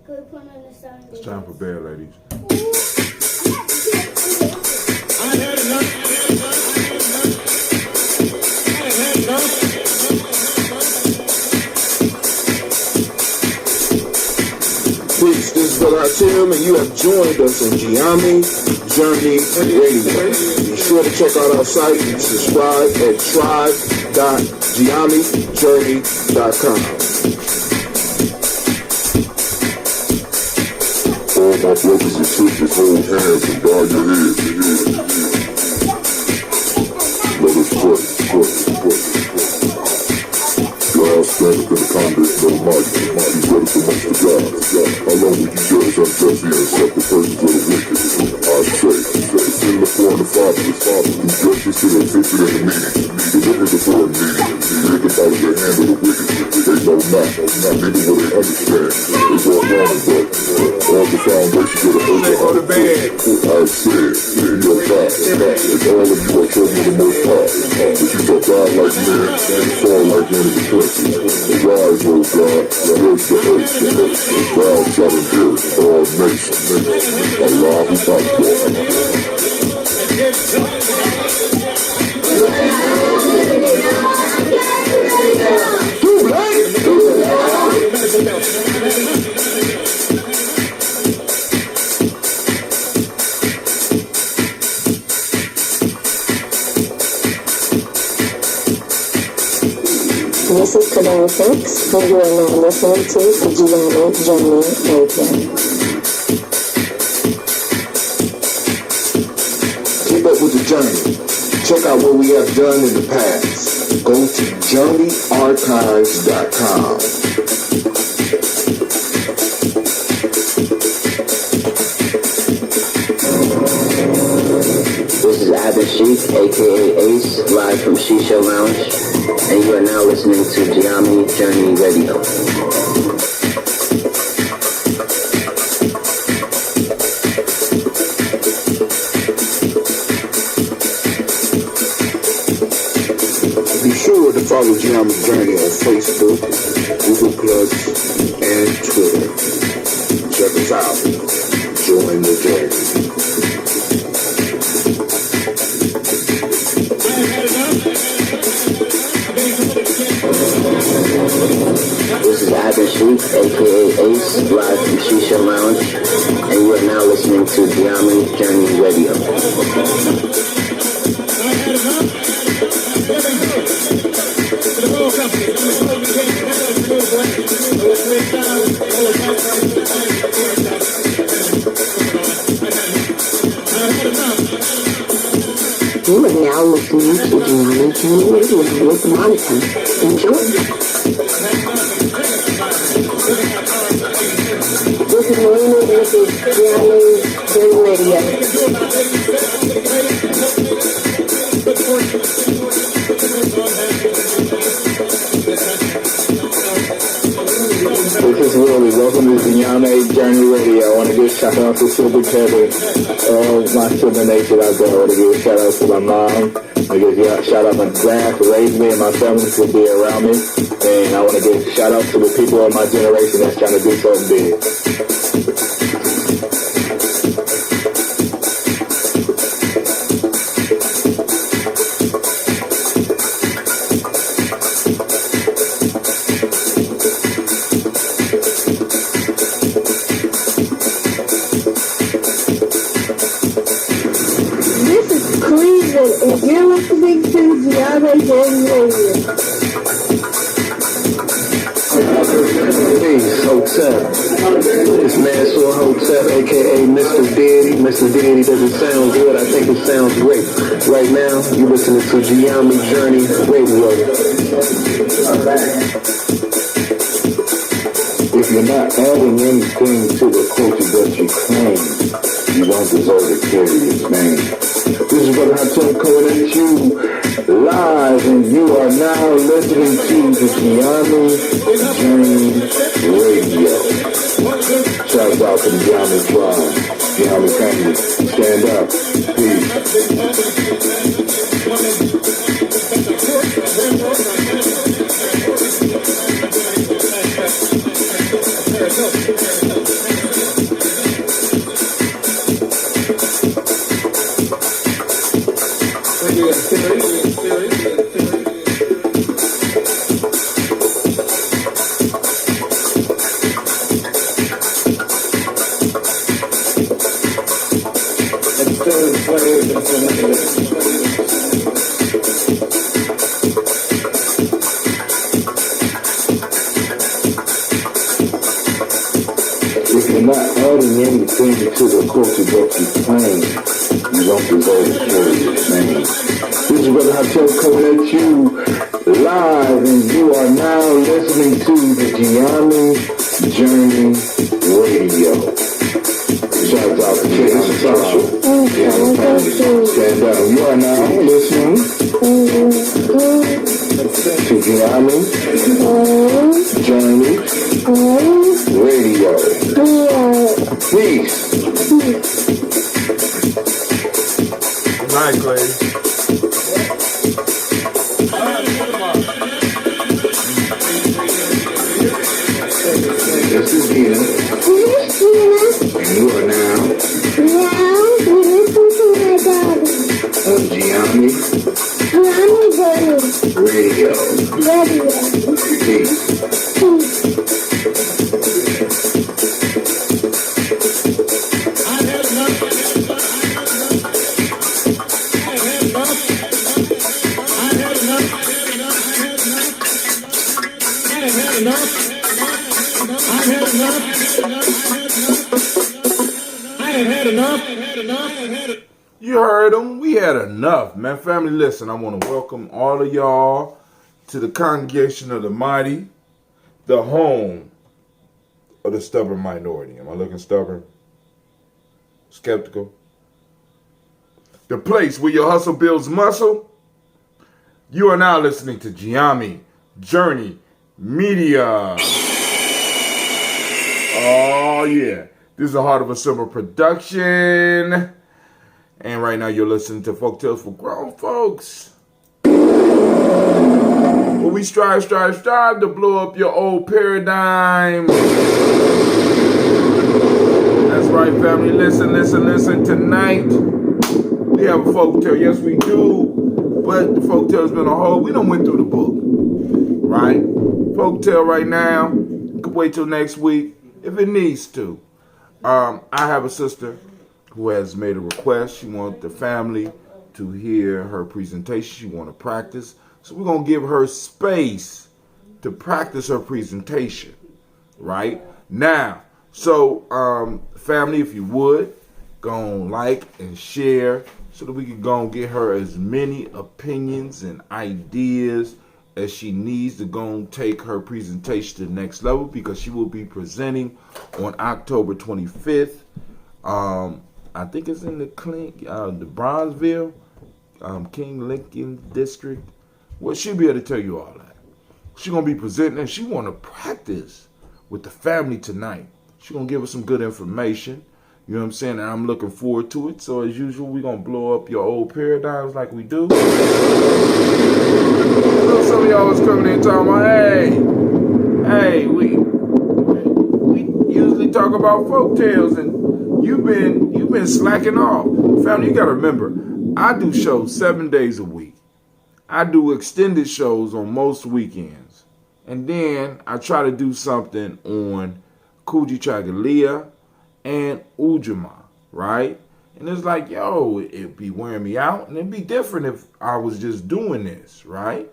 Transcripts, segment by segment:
It's time for bed, ladies. Peace, this is Brother Tim, and you have joined us on Gye-Nyame Journey Radio. Be sure to check out our site and subscribe at tribe.gyenamejourney.com. All my brothers and sisters, hold hands and bow your heads. Let us pray. God stand up in the conduct of the mighty. Be ready for much to God. How long will you judge unjustly and accept the persons of the wicked? I say, send the four and the fatherless, who justice to the afflicted and the needy. Deliver the poor and needy. Rid them out of the hand of the wicked. They know not, neither will they understand. They go wrong, but all the foundations of the earth are out of bed. I said, in your God, if all of you are children of the Most High, that you shall die like men and fall like men of the princes. Arise, O God, judge the earth. Thou shalt inherit all nations. Allahu Akbar. This is Canal 6, and you are now listening to Gye-Nyame Journey Radio. Keep up with the journey. Check out what we have done in the past. Go to journeyarchives.com. This is Iddrisu, aka Ace, live from Shisha Lounge, and you are now listening to Gye-Nyame Journey Radio. Be sure to follow Gye-Nyame Journey on Facebook, Google Plus, and Twitter. Check us out. Join the journey. This is Iddrisu, aka Ace, live from Shisha Lounge, and you are now listening to Gye-Nyame Journey Radio. You are now listening to Gye-Nyame Journey Radio with Monica. Enjoy. This is Marina, this is Gye-Nyame Journey Radio. This is Willie. Welcome to Gye-Nyame Journey Radio. I want to give a shout out to Silver Kevin, all my Silver Nation out there. I want to give a shout out to my mom. I want to give a shout out to my dad for raising me and my family to be around me. And I want to give a shout out to the people of my generation that's trying to do something big. And you're listening to Gye-Nyame Journey Radio. Peace, Hotel. This man Saw Hotel, aka Mr. Deity. Mr. Deity doesn't sound good. I think it sounds great. Right now, you're listening to Gye-Nyame Journey Radio. If you're not adding anything to the culture that you claim, you don't deserve to carry its name. This is Brother Hatem coming at you live, and you are now listening to the Gye-Nyame Journey Radio. Shout out to the Gye-Nyame tribe, Gye-Nyame family. Stand up. Peace. If you're not adding anything to the culture that you claim, you don't deserve to carry its name. This is Brother Hotel coming at you live, and you are now listening to the Gye-Nyame Journey Radio. Shout out to Kids Social. Stand down. You are now listening to Gye-Nyame Journey Radio. Peace. Good night, Clay. This is Gina. And you are now on Gye-Nyame Radio. Peace. You heard them. We had enough, man. Family, listen, I want to welcome all of y'all to the congregation of the mighty, the home of the stubborn minority. Am I looking stubborn? Skeptical? The place where your hustle builds muscle. You are now listening to Gye-Nyame Journey Media. Oh, yeah. This is the Heart of a Simple production. And right now you're listening to Folktales for Grown Folks. Where we strive to blow up your old paradigm. That's right, family. Listen. Tonight, we have a folktale. Yes, we do. But the folktale's been a whole. We done went through the book. Right? Folktale right now. Could wait till next week if it needs to. I have a sister who has made a request. She wants the family to hear her presentation. She wants to practice. So we're going to give her space to practice her presentation. Right? Now, so family, if you would, go and like and share so that we can go and get her as many opinions and ideas as she needs to go and take her presentation to the next level, because she will be presenting on October 25th. I think it's in the Bronzeville, King Lincoln District. Well, she'll be able to tell you all that. She's going to be presenting, and she want to practice with the family tonight. She's going to give us some good information. You know what I'm saying? And I'm looking forward to it. So as usual, we're going to blow up your old paradigms like we do. Some of y'all was coming in talking about, hey, we usually talk about folktales, and you've been slacking off. Family, you got to remember, I do shows 7 days a week. I do extended shows on most weekends. And then I try to do something on Kujichagulia and Ujamaa, right? And it's like, yo, it'd be wearing me out, and it'd be different if I was just doing this, right?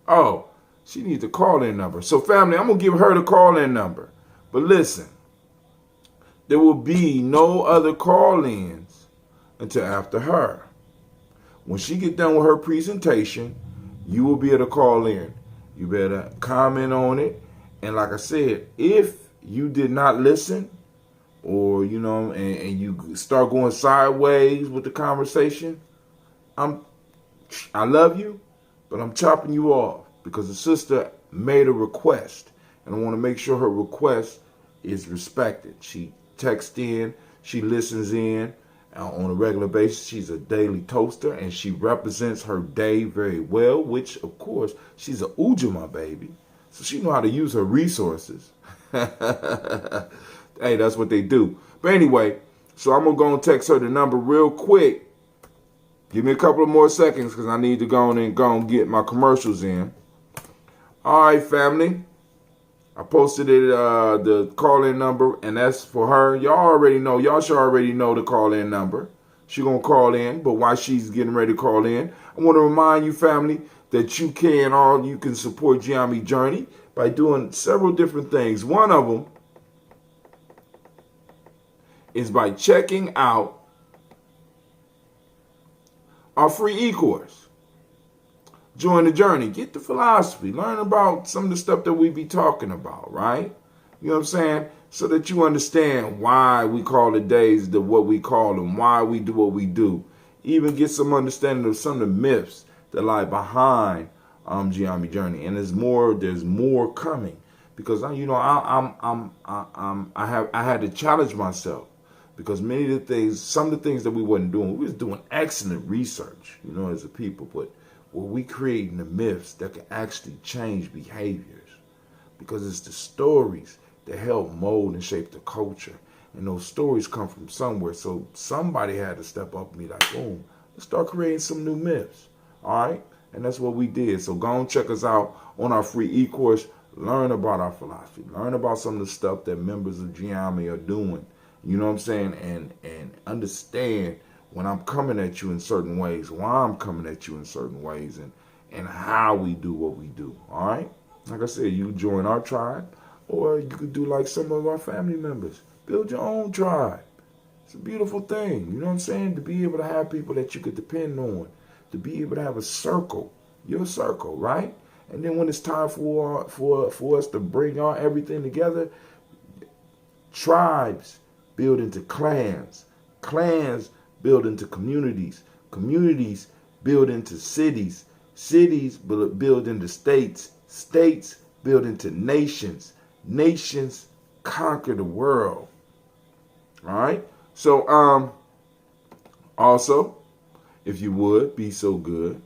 Oh, she needs a call-in number. So, family, I'm going to give her the call-in number. But listen, there will be no other call-ins until after her. When she get done with her presentation, you will be able to call in. You better comment on it. And like I said, if you did not listen, or, you know, and you start going sideways with the conversation, I love you, but I'm chopping you off because the sister made a request, and I want to make sure her request is respected. She texts in, she listens in on a regular basis. She's a daily toaster, and she represents her day very well, which, of course, she's a Ujamaa baby, so she know how to use her resources. Hey, that's what they do. But anyway, so I'm going to go and text her the number real quick. Give me a couple of more seconds because I need to go and get my commercials in. All right, family. I posted it, the call-in number, and that's for her. Y'all already know. Y'all should already know the call-in number. She's going to call in, but while she's getting ready to call in, I want to remind you, family, that you can support Gye-Nyame Journey by doing several different things. One of them is by checking out our free e-course. Join the journey. Get the philosophy. Learn about some of the stuff that we be talking about, right? You know what I'm saying? So that you understand why we call the days what we call them, why we do what we do. Even get some understanding of some of the myths that lie behind Gye-Nyame Journey. And there's more coming. Because I had to challenge myself. Because some of the things that we wasn't doing, we was doing excellent research, as a people, but we creating the myths that can actually change behaviors, because it's the stories that help mold and shape the culture, and those stories come from somewhere. So somebody had to step up and be like, boom, let's start creating some new myths, all right? And that's what we did. So go and check us out on our free e-course. Learn about our philosophy. Learn about some of the stuff that members of Gye-Nyame are doing. You know what I'm saying? And understand when I'm coming at you in certain ways, why I'm coming at you in certain ways, and how we do what we do. All right? Like I said, you join our tribe, or you could do like some of our family members. Build your own tribe. It's a beautiful thing. You know what I'm saying? To be able to have people that you could depend on. To be able to have a circle. Your circle, right? And then when it's time for us to bring everything together, tribes build into clans. Clans build into communities. Communities build into cities. Cities build into states. States build into nations. Nations conquer the world. All right? So, also, if you would, be so good.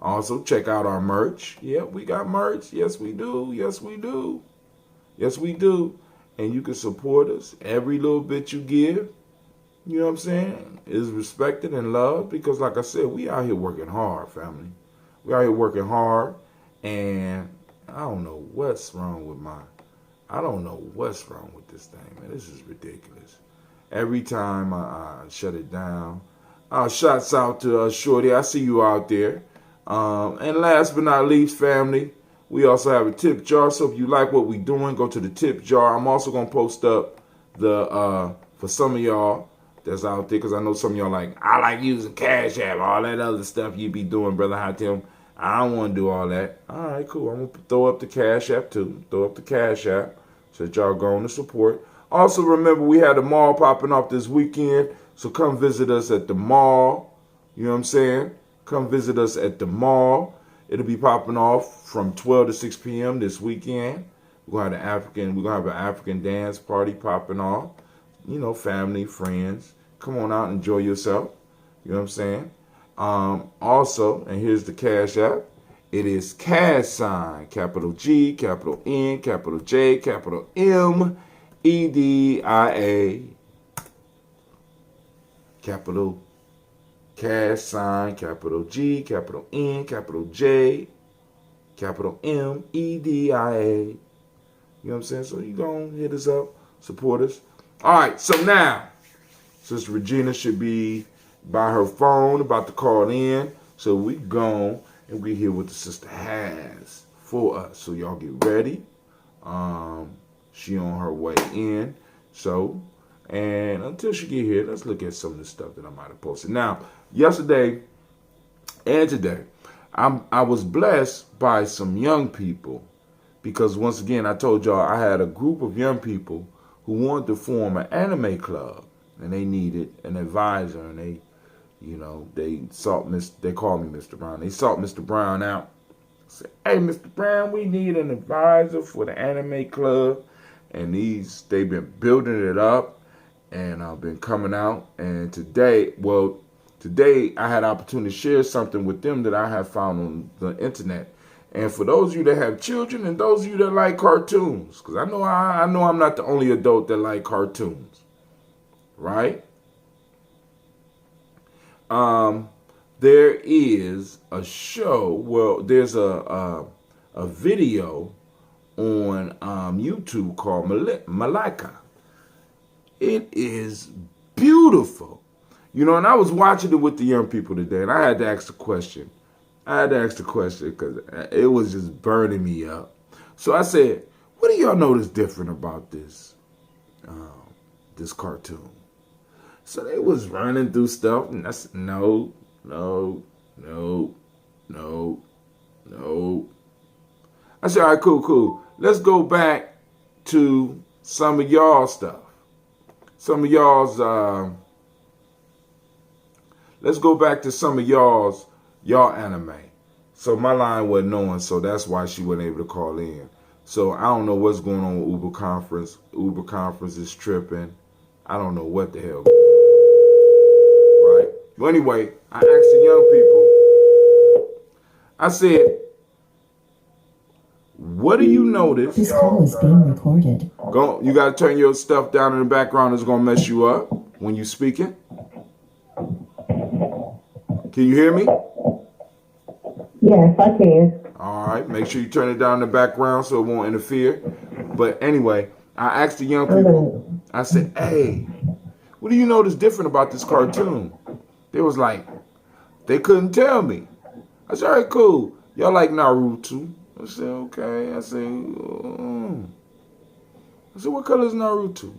Also, check out our merch. Yeah, we got merch. Yes, we do. Yes, we do. Yes, we do. And you can support us. Every little bit you give, you know what I'm saying, is respected and loved. Because like I said, we out here working hard, family. We out here working hard. And I don't know what's wrong with this thing, man. This is ridiculous. Every time I shut it down. Shouts out to Shorty. I see you out there. And last but not least, family, we also have a tip jar. So if you like what we're doing, go to the tip jar. I'm also going to post up for some of y'all that's out there, because I know some of y'all I like using Cash App, all that other stuff you be doing, Brother Hatim. I don't want to do all that. All right, cool. I'm going to throw up the Cash App too. Throw up the Cash App so that y'all go on to support. Also, remember, we had the mall popping off this weekend. So come visit us at the mall. You know what I'm saying? Come visit us at the mall. It'll be popping off from 12 to 6 p.m. this weekend. We're gonna have an African dance party popping off. Family, friends. Come on out and enjoy yourself. You know what I'm saying? Also, and here's the Cash App. It is #, capital G, capital N, capital J, capital M, EDIA, capital #, capital G, capital N, capital J, capital M, EDIA. You know what I'm saying? So you go and hit us up, support us. All right, so now, Sister Regina should be by her phone about to call in. So we go and we hear what the sister has for us. So y'all get ready. She on her way in. So, and until she get here, let's look at some of the stuff that I might have posted. Now, yesterday and today, I was blessed by some young people, because once again, I told y'all I had a group of young people who wanted to form an anime club, and they needed an advisor, and they called me Mr. Brown. They sought Mr. Brown out. Said, hey, Mr. Brown, we need an advisor for the anime club. And they've been building it up, and I've been coming out. And today I had an opportunity to share something with them that I have found on the internet. And for those of you that have children, and those of you that like cartoons, because I know I'm not the only adult that like cartoons, right? There is a show. Well, there's a video on YouTube called Malika. It is beautiful. You know, and I was watching it with the young people today, and I had to ask the question. Because it was just burning me up. So I said, what do y'all notice different about this cartoon? So they was running through stuff, and I said, no. I said, all right, cool. Let's go back to some of y'all stuff. Some of y'all's, let's go back to some of y'all anime. So my line wasn't on, so that's why she wasn't able to call in. So I don't know what's going on with Uber Conference. Uber Conference is tripping. I don't know what the hell. Right? But anyway, I asked the young people, I said, what do you notice? This call is being recorded. You got to turn your stuff down in the background. It's going to mess you up when you're speaking. Can you hear me? Yes, I can. All right. Make sure you turn it down in the background so it won't interfere. But anyway, I asked the young people, I said, hey, what do you notice different about this cartoon? They was like, they couldn't tell me. I said, all right, cool. Y'all like Naruto? I said, okay. I said, what color is Naruto?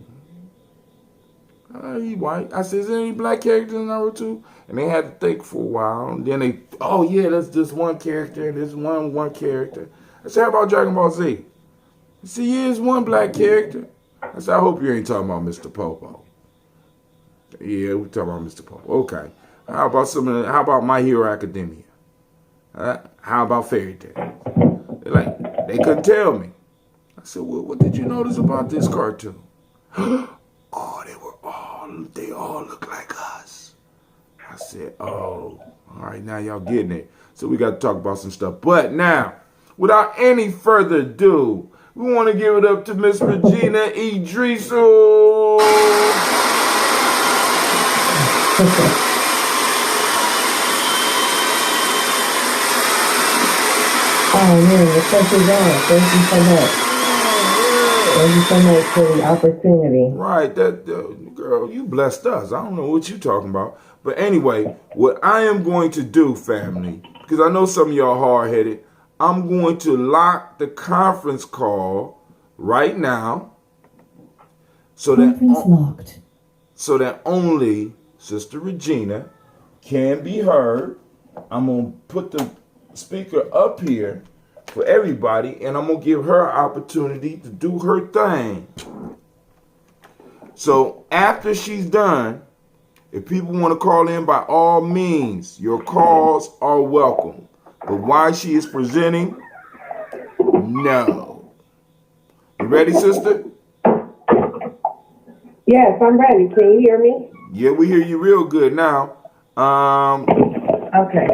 He white. I said, is there any black characters in Naruto? And they had to think for a while. And then they, oh yeah, that's just one character. There's one character. I said, how about Dragon Ball Z? He said, yeah, it's one black character. I said, I hope you ain't talking about Mr. Popo. Yeah, we're talking about Mr. Popo. Okay. How about My Hero Academia? How about Fairy Tail? They couldn't tell me. I said, well, what did you notice about this cartoon? Oh, they all look like us. I said, oh, all right, now y'all getting it. So we got to talk about some stuff. But now, without any further ado, we want to give it up to Miss Regina Iddrisu. Oh man, the pressure's on. Thank you so much. Thank you so much for the opportunity. Right, girl, you blessed us. I don't know what you're talking about. But anyway, what I am going to do, family, because I know some of y'all hard-headed, I'm going to lock the conference call right now so that only Sister Regina can be heard. I'm going to put the speaker up here for everybody, and I'm going to give her an opportunity to do her thing. So after she's done, if people want to call in, by all means, your calls are welcome. But while she is presenting, no. You ready, sister? Yes, I'm ready. Can you hear me? Yeah, we hear you real good now. Okay.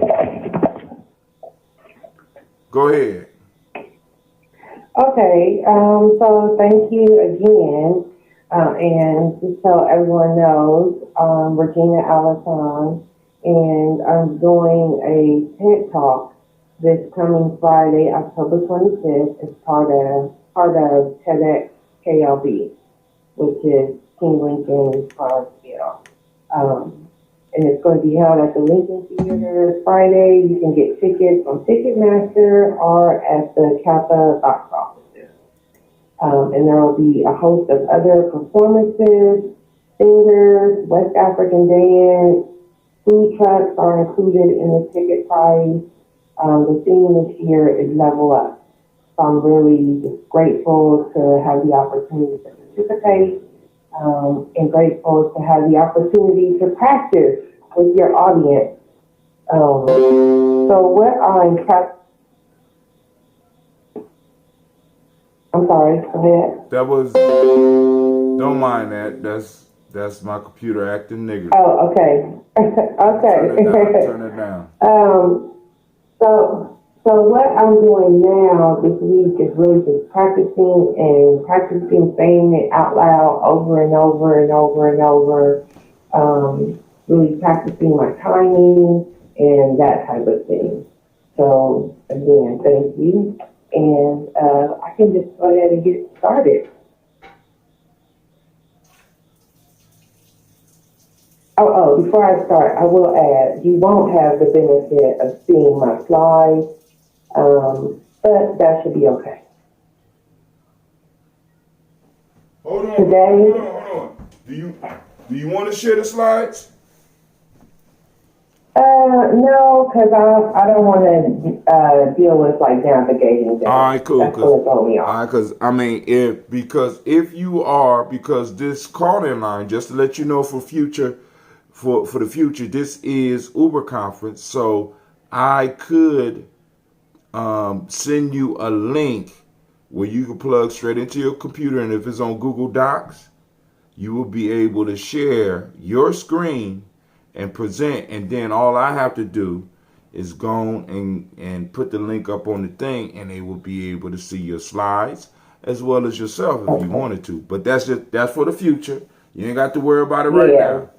Go ahead. Okay, so thank you again. And just so everyone knows, Regina Allison, and I'm doing a TED Talk this coming Friday, October 25th, as part of TEDx KLB, which is King Lincoln Clarksville. And it's going to be held at the Lincoln Theater Friday. You can get tickets on Ticketmaster or at the Kappa box offices. And there will be a host of other performances, singers, West African dance, food trucks are included in the ticket price. The theme this year is Level Up. So I'm really just grateful to have the opportunity to participate. And grateful to have the opportunity to practice with your audience. So what I'm sorry, go ahead. That was, don't mind that. That's my computer acting nigger. Oh, okay. Okay. Turn it down. So what I'm doing now this week is really just practicing saying it out loud over and over and over and over. Really practicing my timing and that type of thing. So again, thank you. And I can just go ahead and get started. Before I start, I will add, you won't have the benefit of seeing my slides, but that should be okay. Hold on. Today- Hold on. Do you want to share the slides? No, because I don't want to deal with like navigating that. All right, cool. That's going to throw me off. All right, because I mean, because this call-in line, just to let you know for the future, this is Uber conference, so I could send you a link where you can plug straight into your computer, and if it's on Google Docs, you will be able to share your screen and present, and then all I have to do is go and put the link up on the thing, and they will be able to see your slides as well as yourself if you wanted to. But that's for the future. You ain't got to worry about it right now.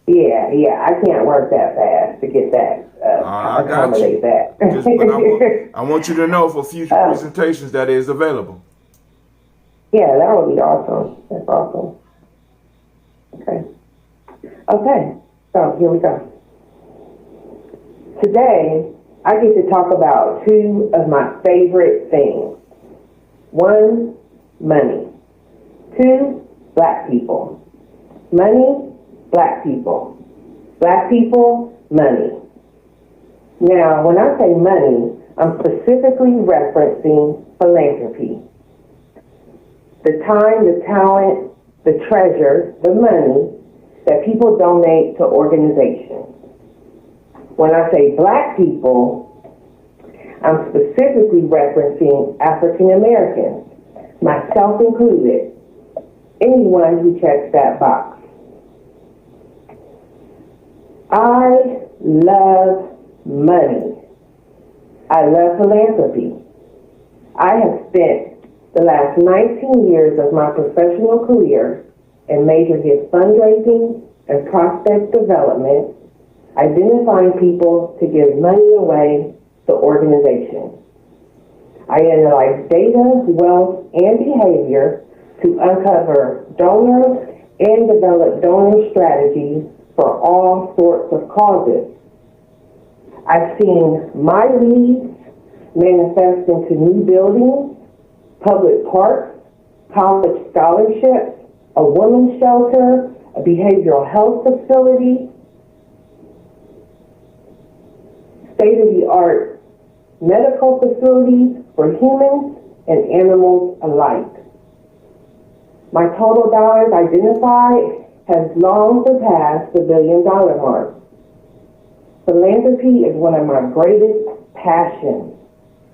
Yeah, I can't work that fast to get that, I got accommodate you. that. But I want you to know for future presentations that is available. Yeah, that would be awesome. That's awesome. Okay, so here we go. Today, I get to talk about two of my favorite things. One, money. Two, black people. Money, black people. Black people, money. Now, when I say money, I'm specifically referencing philanthropy. The time, the talent, the treasure, the money that people donate to organizations. When I say black people, I'm specifically referencing African Americans, myself included, anyone who checks that box. I love money. I love philanthropy. I have spent the last 19 years of my professional career in major gift fundraising and prospect development, identifying people to give money away to organizations. I analyze data, wealth, and behavior to uncover donors and develop donor strategies for all sorts of causes. I've seen my leads manifest into new buildings, public parks, college scholarships, a women's shelter, a behavioral health facility, state-of-the-art medical facilities for humans and animals alike. My total dollars identified has long surpassed the $1 billion mark. Philanthropy is one of my greatest passions.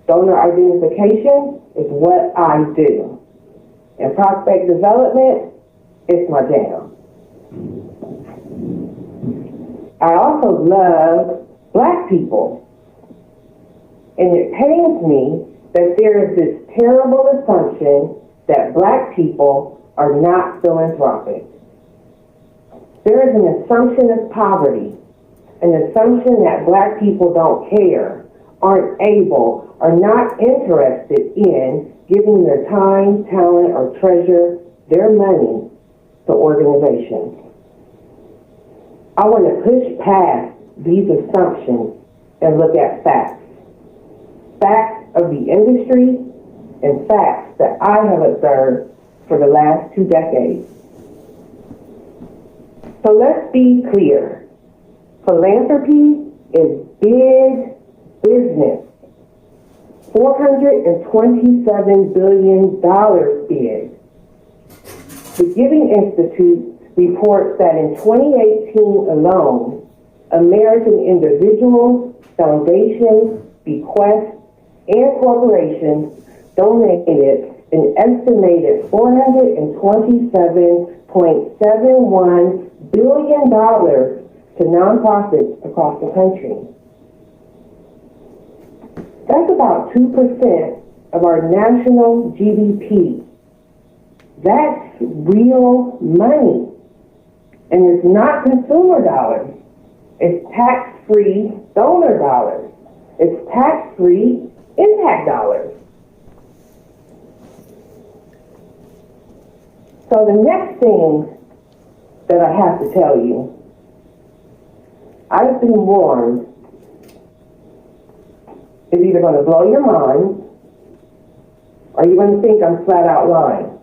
Donor identification is what I do. And prospect development is my jam. I also love black people. And it pains me that there is this terrible assumption that black people are not philanthropic. There is an assumption of poverty, an assumption that black people don't care, aren't able, are not interested in giving their time, talent, or treasure, their money, to organizations. I want to push past these assumptions and look at facts. Facts of the industry and facts that I have observed for the last 2 decades. So let's be clear. Philanthropy is big business. $427 billion big. The Giving Institute reports that in 2018 alone, American individuals, foundations, bequests, and corporations donated an estimated $427.71 billion to nonprofits across the country. That's about 2% of our national GDP. That's real money. And it's not consumer dollars. It's tax-free donor dollars. It's tax-free impact dollars. So the next thing that I have to tell you I've been warned, is either going to blow your mind or you're going to think I'm flat out lying.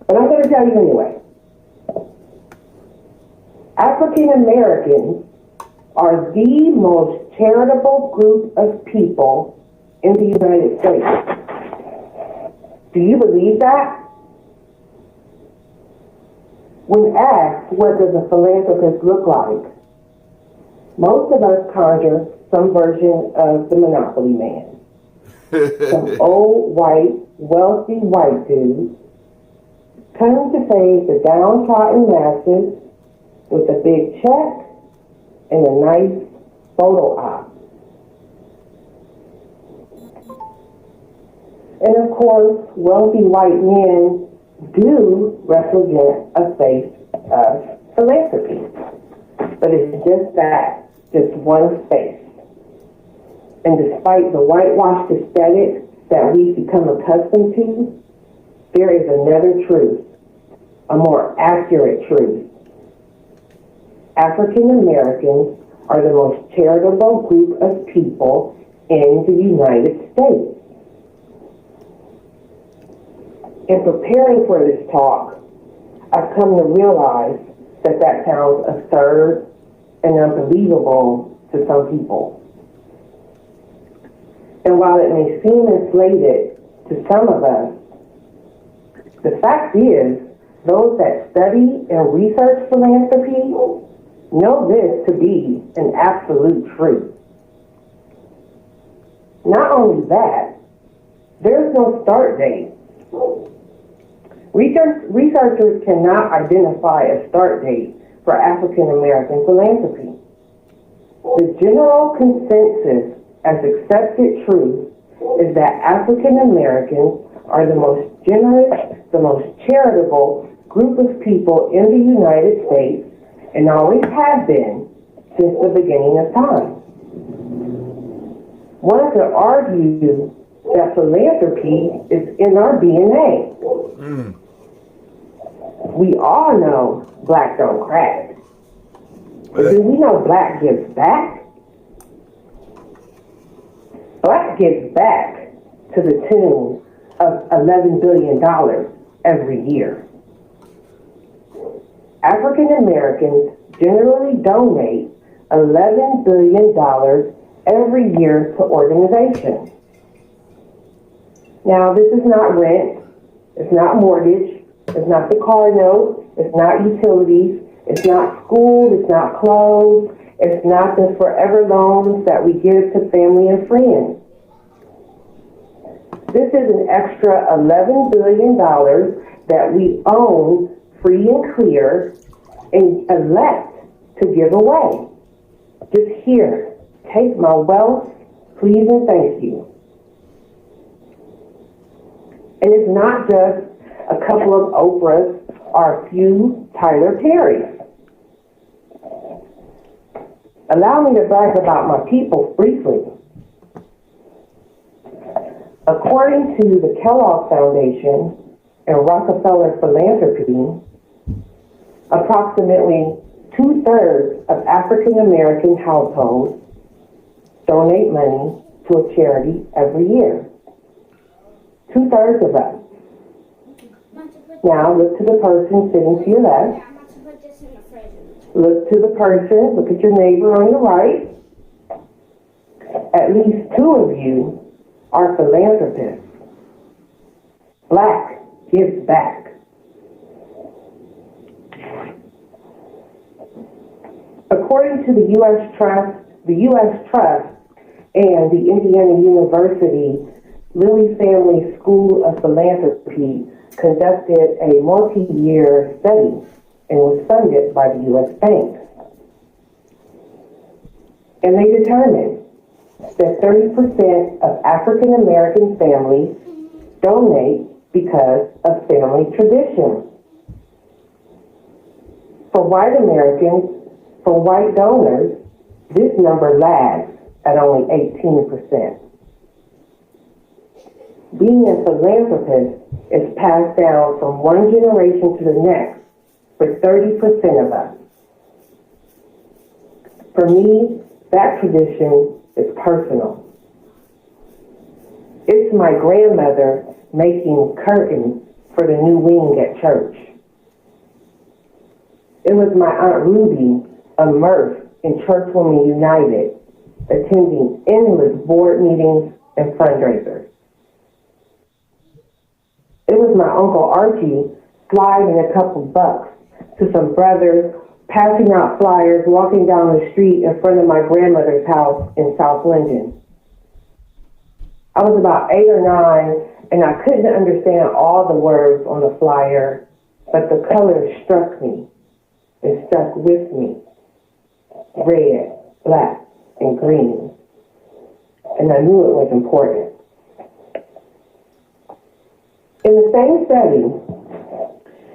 But I'm going to tell you anyway. African Americans are the most charitable group of people in the United States. Do you believe that? When asked, what does a philanthropist look like? Most of us conjure some version of the Monopoly Man. Some old, white, wealthy white dude come to save the downtrodden masses with a big check and a nice photo op. And of course, wealthy white men do represent a face of philanthropy. But it's just that, just one face. And despite the whitewashed aesthetic that we've become accustomed to, there is another truth, a more accurate truth. African Americans are the most charitable group of people in the United States. In preparing for this talk, I've come to realize that that sounds absurd and unbelievable to some people. And while it may seem inflated to some of us, the fact is, those that study and research philanthropy know this to be an absolute truth. Not only that, there's no start date. Researchers cannot identify a start date for African American philanthropy. The general consensus as accepted truth is that African Americans are the most generous, the most charitable group of people in the United States and always have been since the beginning of time. One could argue that philanthropy is in our DNA. We all know black don't crack. But do we know black gives back? Black gives back to the tune of $11 billion every year. African Americans generally donate $11 billion every year to organizations. Now, this is not rent, it's not mortgage, it's not the car note, it's not utilities, it's not school, it's not clothes, it's not the forever loans that we give to family and friends. This is an extra $11 billion that we own free and clear and elect to give away. Just here, take my wealth, please and thank you. And it's not just a couple of Oprahs or a few Tyler Perrys. Allow me to brag about my people briefly. According to the Kellogg Foundation and Rockefeller Philanthropy, approximately 2/3 of African American households donate money to a charity every year. 2/3 of us. Now look to the person sitting to your left. Look to the person, look at your neighbor on your right. At least 2 of you are philanthropists. Black gives back. According to the U.S. Trust and the Indiana University Lilly Family School of Philanthropy conducted a multi-year study and was funded by the U.S. banks. And they determined that 30% of African American families donate because of family tradition. For white Americans, for white donors, this number lags at only 18%. Being a philanthropist is passed down from one generation to the next for 30% of us. For me, that tradition is personal. It's my grandmother making curtains for the new wing at church. It was my Aunt Ruby immersed in Churchwomen United, attending endless board meetings and fundraisers. It was my Uncle Archie sliding a couple bucks to some brothers, passing out flyers, walking down the street in front of my grandmother's house in South Linden. I was about 8 or 9, and I couldn't understand all the words on the flyer, but the colors struck me and stuck with me. Red, black, and green. And I knew it was important. In the same study,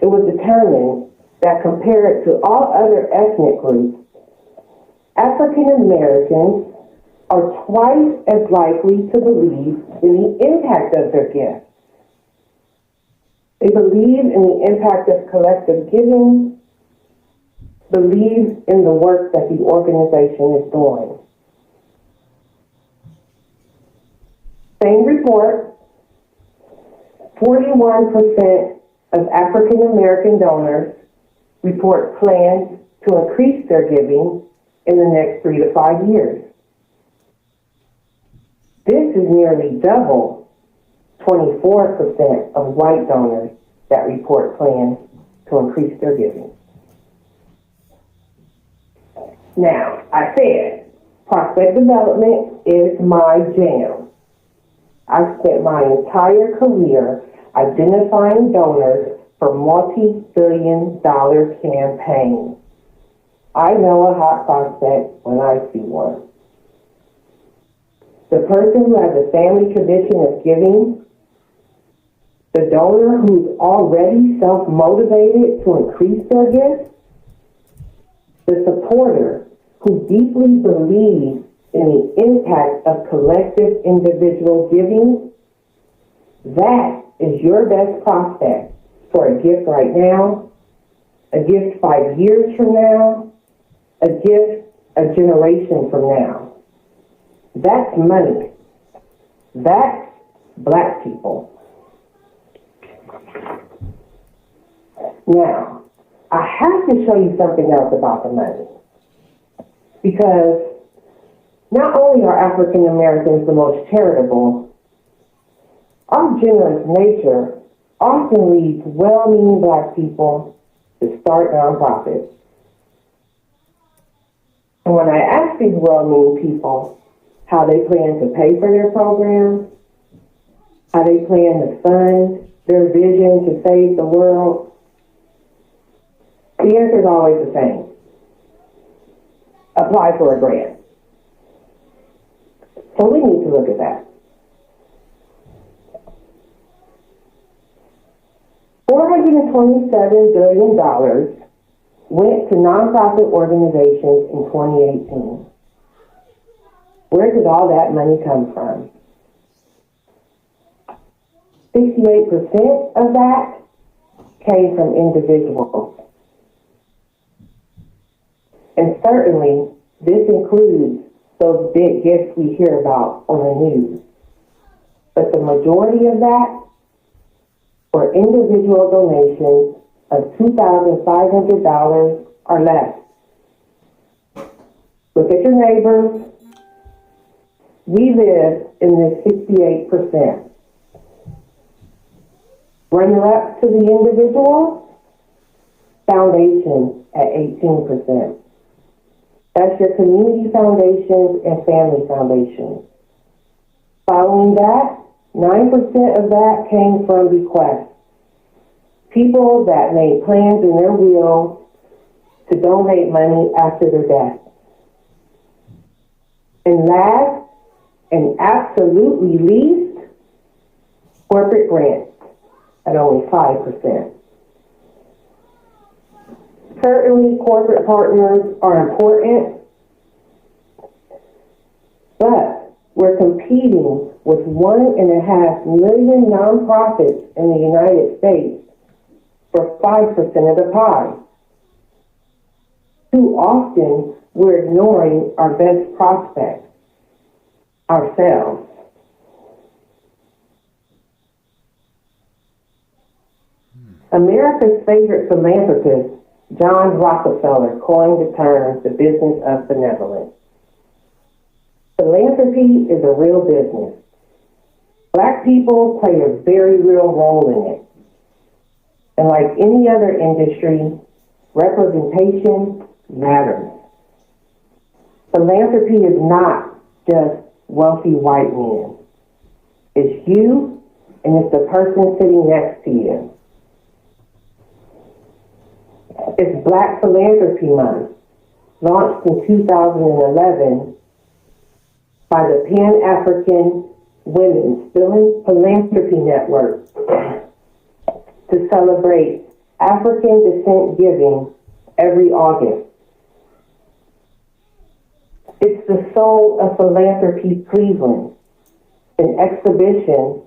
it was determined that compared to all other ethnic groups, African Americans are twice as likely to believe in the impact of their gifts. They believe in the impact of collective giving, believe in the work that the organization is doing. Same report, 41% of African American donors report plans to increase their giving in the next 3 to 5 years. This is nearly double 24% of white donors that report plans to increase their giving. Now, I said, prospect development is my jam. I've spent my entire career identifying donors for multi-billion-dollar campaigns. I know a hot prospect when I see one. The person who has a family tradition of giving, the donor who's already self-motivated to increase their gifts, the supporter who deeply believes in the impact of collective individual giving, that is your best prospect for a gift right now, a gift 5 years from now, a gift a generation from now. That's money. That's Black people. Now, I have to show you something else about the money. Because not only are African Americans the most charitable, our generous nature often leads well-meaning Black people to start nonprofits. And when I ask these well-meaning people how they plan to pay for their programs, how they plan to fund their vision to save the world, the answer is always the same. Apply for a grant. So we need to look at that. $427 billion went to nonprofit organizations in 2018. Where did all that money come from? 68% of that came from individuals. And certainly, this includes those big gifts we hear about on the news. But the majority of that were individual donations of $2,500 or less. Look at your neighbors. We live in this 68%. Runner-up to the individual, foundations at 18%. That's your community foundations and family foundations. Following that, 9% of that came from bequests. People that made plans in their will to donate money after their death. And last, and absolutely least, corporate grants at only 5%. Certainly, corporate partners are important, but we're competing with 1.5 million nonprofits in the United States for 5% of the pie. Too often, we're ignoring our best prospect, ourselves. America's favorite philanthropist, John Rockefeller, coined the term the business of benevolence. Philanthropy is a real business. Black people play a very real role in it. And like any other industry, representation matters. Philanthropy is not just wealthy white men. It's you, and it's the person sitting next to you. It's Black Philanthropy Month, launched in 2011 by the Pan-African Women's Philanthropy Network to celebrate African descent giving every August. It's the Soul of Philanthropy Cleveland, an exhibition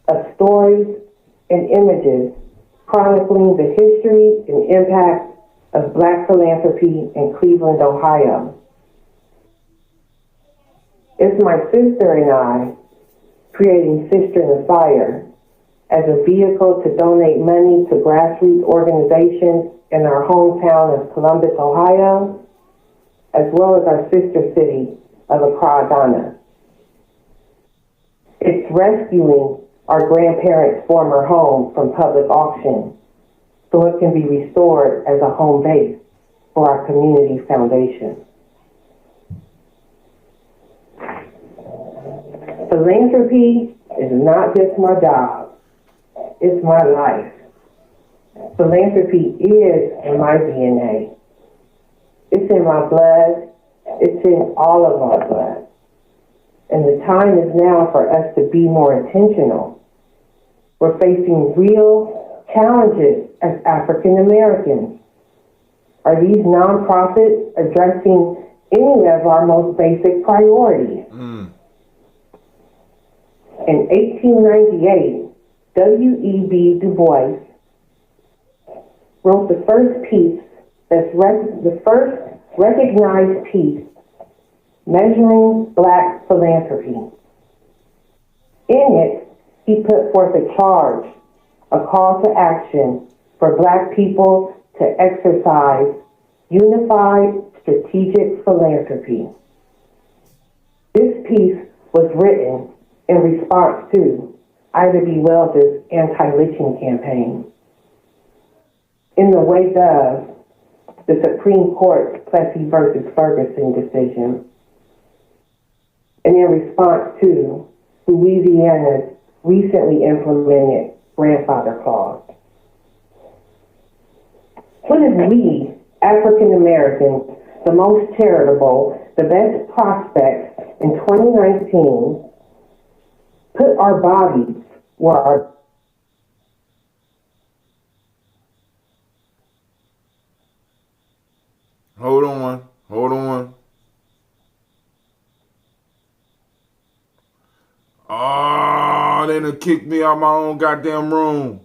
of stories and images chronicling the history and impact of Black philanthropy in Cleveland, Ohio. It's my sister and I creating Sister in the Fire as a vehicle to donate money to grassroots organizations in our hometown of Columbus, Ohio, as well as our sister city of Accra, Ghana. It's rescuing our grandparents' former home from public auction so it can be restored as a home base for our community foundation. Philanthropy is not just my job, it's my life. Philanthropy is in my DNA. It's in my blood, it's in all of our blood. And the time is now for us to be more intentional. We're facing real challenges as African Americans. Are these nonprofits addressing any of our most basic priorities? In 1898, W.E.B. Du Bois wrote the first piece the first recognized piece measuring Black philanthropy. In it, he put forth a charge, a call to action for Black people to exercise unified strategic philanthropy. This piece was written in response to Ida B. Wells' anti-lynching campaign. In the wake of the Supreme Court's Plessy versus Ferguson decision, and in response to Louisiana's recently implemented grandfather clause. What if we, African Americans, the most charitable, the best prospects in 2019, put our bodies where our Hold on. Oh, they done kicked me out my own goddamn room.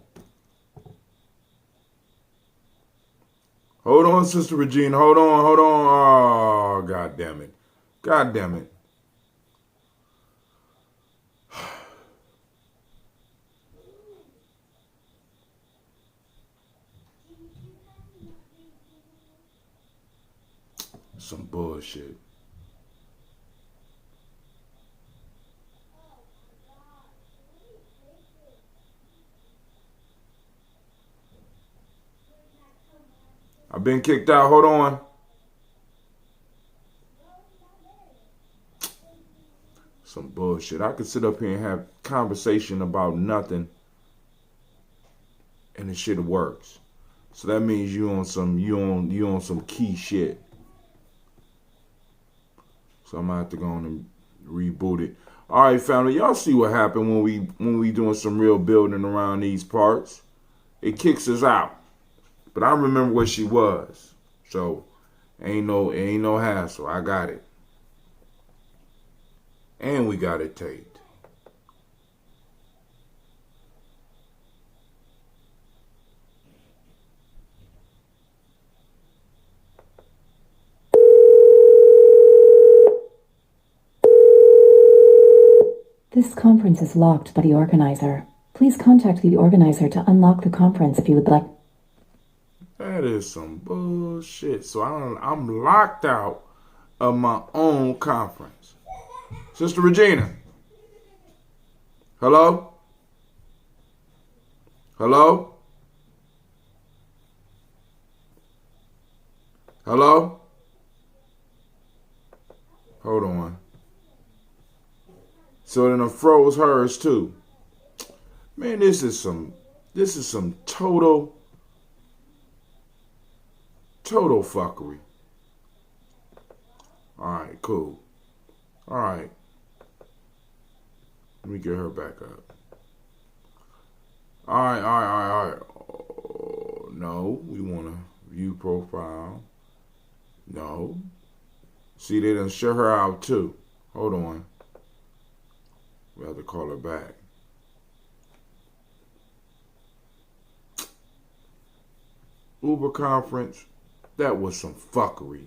Hold on, Sister Regina. Hold on. Oh, God damn it. Some bullshit. I've been kicked out. Hold on. Some bullshit. I could sit up here and have conversation about nothing and the shit works. So that means you on some key shit. So I'm gonna have to go on and reboot it. All right, family, y'all see what happened when we doing some real building around these parts. It kicks us out. But I remember where she was. So ain't no hassle. I got it. And we got it taped. This conference is locked by the organizer. Please contact the organizer to unlock the conference if you would like. That is some bullshit. So I'm locked out of my own conference. Sister Regina. Hello? Hello? Hello? Hold on. So then I froze hers too. Man, this is some total fuckery. Alright, cool. Alright. Let me get her back up. Alright. Oh, no, we want to view profile. No. See, they done shut her out too. Hold on. We have to call her back. Uber conference. That was some fuckery.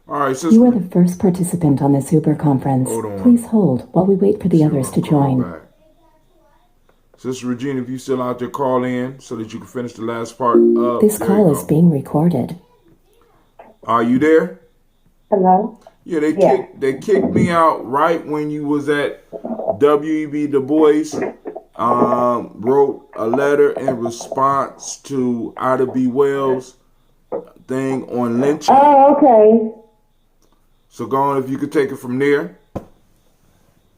All right, sister. You are the first participant on this Uber conference. Hold on. Please hold while we wait for the others to join. Back. Sister Regina, if you still out there, call in so that you can finish the last part of This call is being recorded. Are you there? Hello? Yeah, they kicked me out right when you was at W.E.B. Du Bois. Wrote a letter in response to Ida B. Wells' thing on lynching. Oh, okay. So go on, if you could take it from there.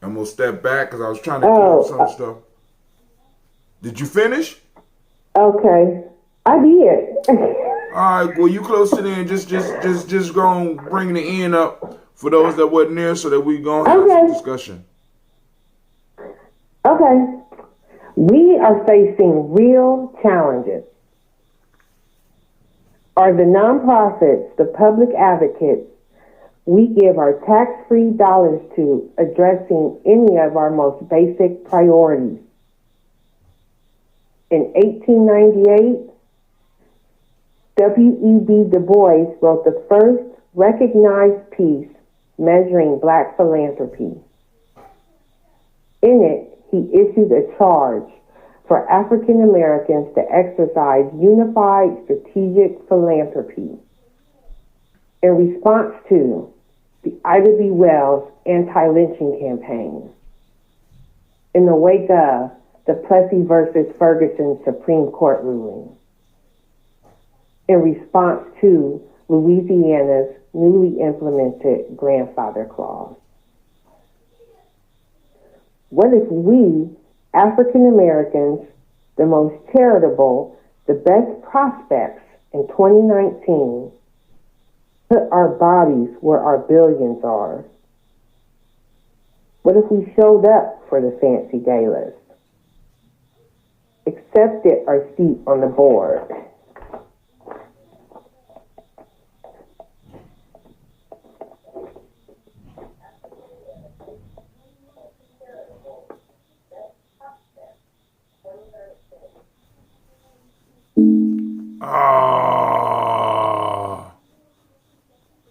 And we'll step back because I was trying to clear up some stuff. Did you finish? Okay. I did. All right, well, you close to the end. Just go and bring the end up for those that wasn't there so that we go and have some discussion. Okay. We are facing real challenges. Are the nonprofits, the public advocates, we give our tax-free dollars to addressing any of our most basic priorities. In 1898, W.E.B. Du Bois wrote the first recognized piece measuring Black philanthropy. In it, he issued a charge for African Americans to exercise unified strategic philanthropy. In response to the Ida B. Wells anti-lynching campaign, in the wake of the Plessy versus Ferguson Supreme Court ruling, in response to Louisiana's newly implemented grandfather clause. What if we, African Americans, the most charitable, the best prospects in 2019, put our bodies where our billions are? What if we showed up for the fancy galas, accepted our seat on the board?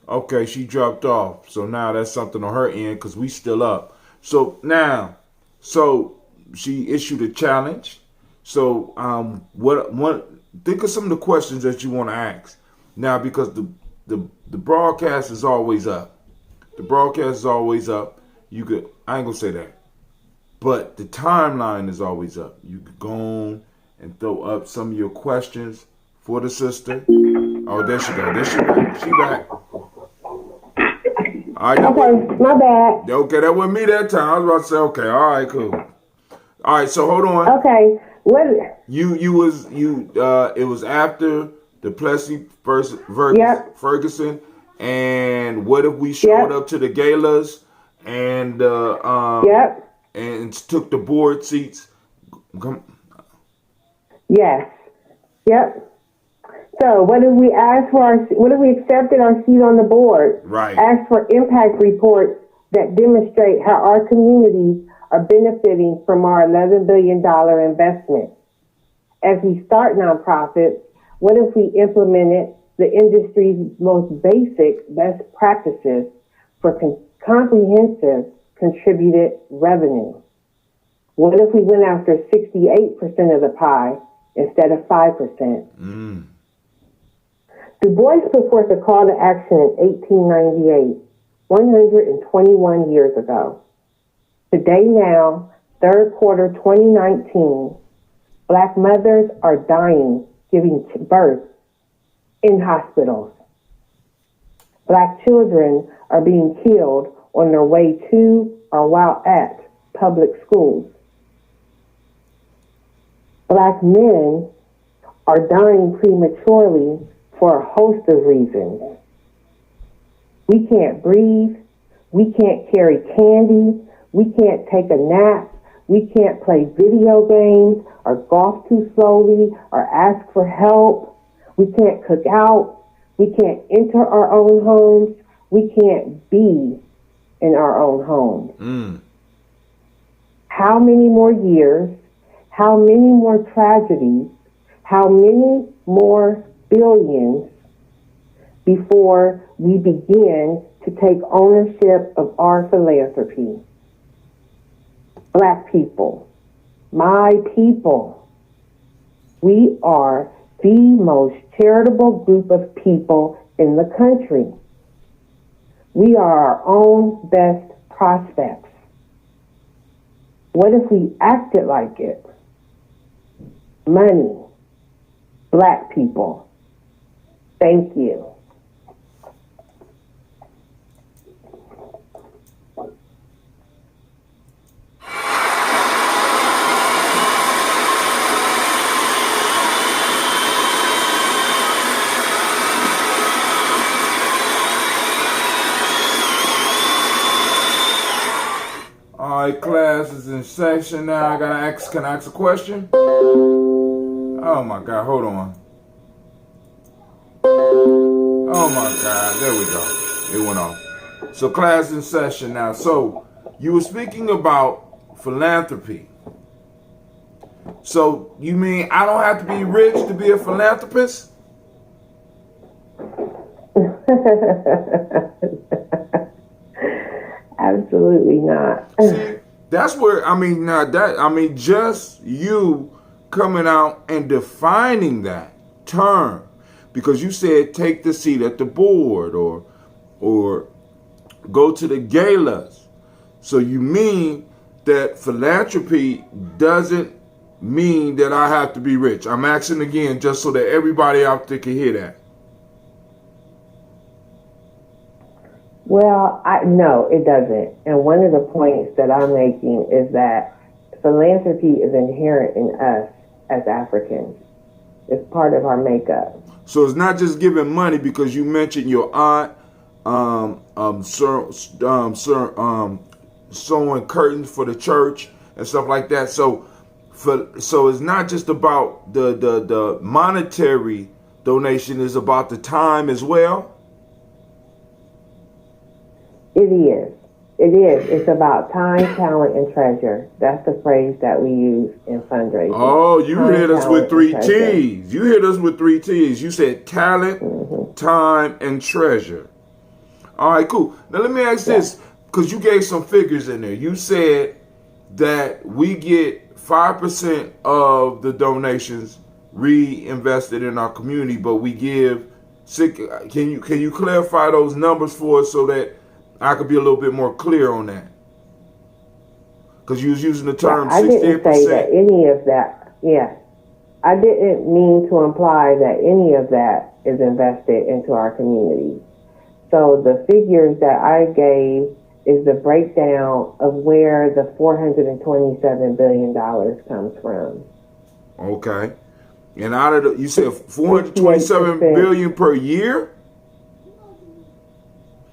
Okay, she dropped off. So now that's something on her end because we still up. So now, she issued a challenge. So think of some of the questions that you want to ask. Now, because the broadcast is always up. The broadcast is always up. I ain't gonna say that. But the timeline is always up. You could go on and throw up some of your questions for the sister. Oh, there she go. There she back. She back. All right, okay, my bad. Okay, that wasn't me that time. I was about to say, okay, all right, cool. All right, so hold on. Okay, what? It was after the Plessy versus Ferguson, and what if we showed up to the galas and and took the board seats? Yes. Yep. So what if we what if we accepted our seat on the board? Right. Ask for impact reports that demonstrate how our communities are benefiting from our $11 billion investment. As we start nonprofits, what if we implemented the industry's most basic best practices for comprehensive contributed revenue? What if we went after 68% of the pie instead of 5%? Du Bois put forth a call to action in 1898, 121 years ago. Today now, third quarter 2019, Black mothers are dying giving birth in hospitals. Black children are being killed on their way to or while at public schools. Black men are dying prematurely for a host of reasons. We can't breathe. We can't carry candy. We can't take a nap. We can't play video games or golf too slowly or ask for help. We can't cook out. We can't enter our own homes. We can't be in our own homes. How many more years? How many more tragedies? How many more billions before we begin to take ownership of our philanthropy? Black people, my people, we are the most charitable group of people in the country. We are our own best prospects. What if we acted like it? Money, Black people, thank you. All right, class is in session now. Can I ask a question? Oh my God, hold on. Oh my God, there we go. It went off. So class in session now. So you were speaking about philanthropy. So you mean I don't have to be rich to be a philanthropist? Absolutely not. See, that's where just you coming out and defining that term, because you said take the seat at the board or go to the galas. So you mean that philanthropy doesn't mean that I have to be rich? I'm asking again just so that everybody out there can hear that. Well, no, it doesn't. And one of the points that I'm making is that philanthropy is inherent in us as Africans. It's part of our makeup. So it's not just giving money, because you mentioned your aunt, sewing curtains for the church and stuff like that. So it's not just about the monetary donation; it's about the time as well. It is. It is. It's about time, talent, and treasure. That's the phrase that we use in fundraising. Oh, you time, hit us with three treasure. T's. You hit us with three T's. You said talent, time, and treasure. All right, cool. Now let me ask this, because you gave some figures in there. You said that we get 5% of the donations reinvested in our community, but we give six. Can you clarify those numbers for us so that I could be a little bit more clear on that? Because you was using the term 68%. I didn't say that any of that. Yeah, I didn't mean to imply that any of that is invested into our community. So the figures that I gave is the breakdown of where the $427 billion comes from. Okay. And out of you said 427 billion per year?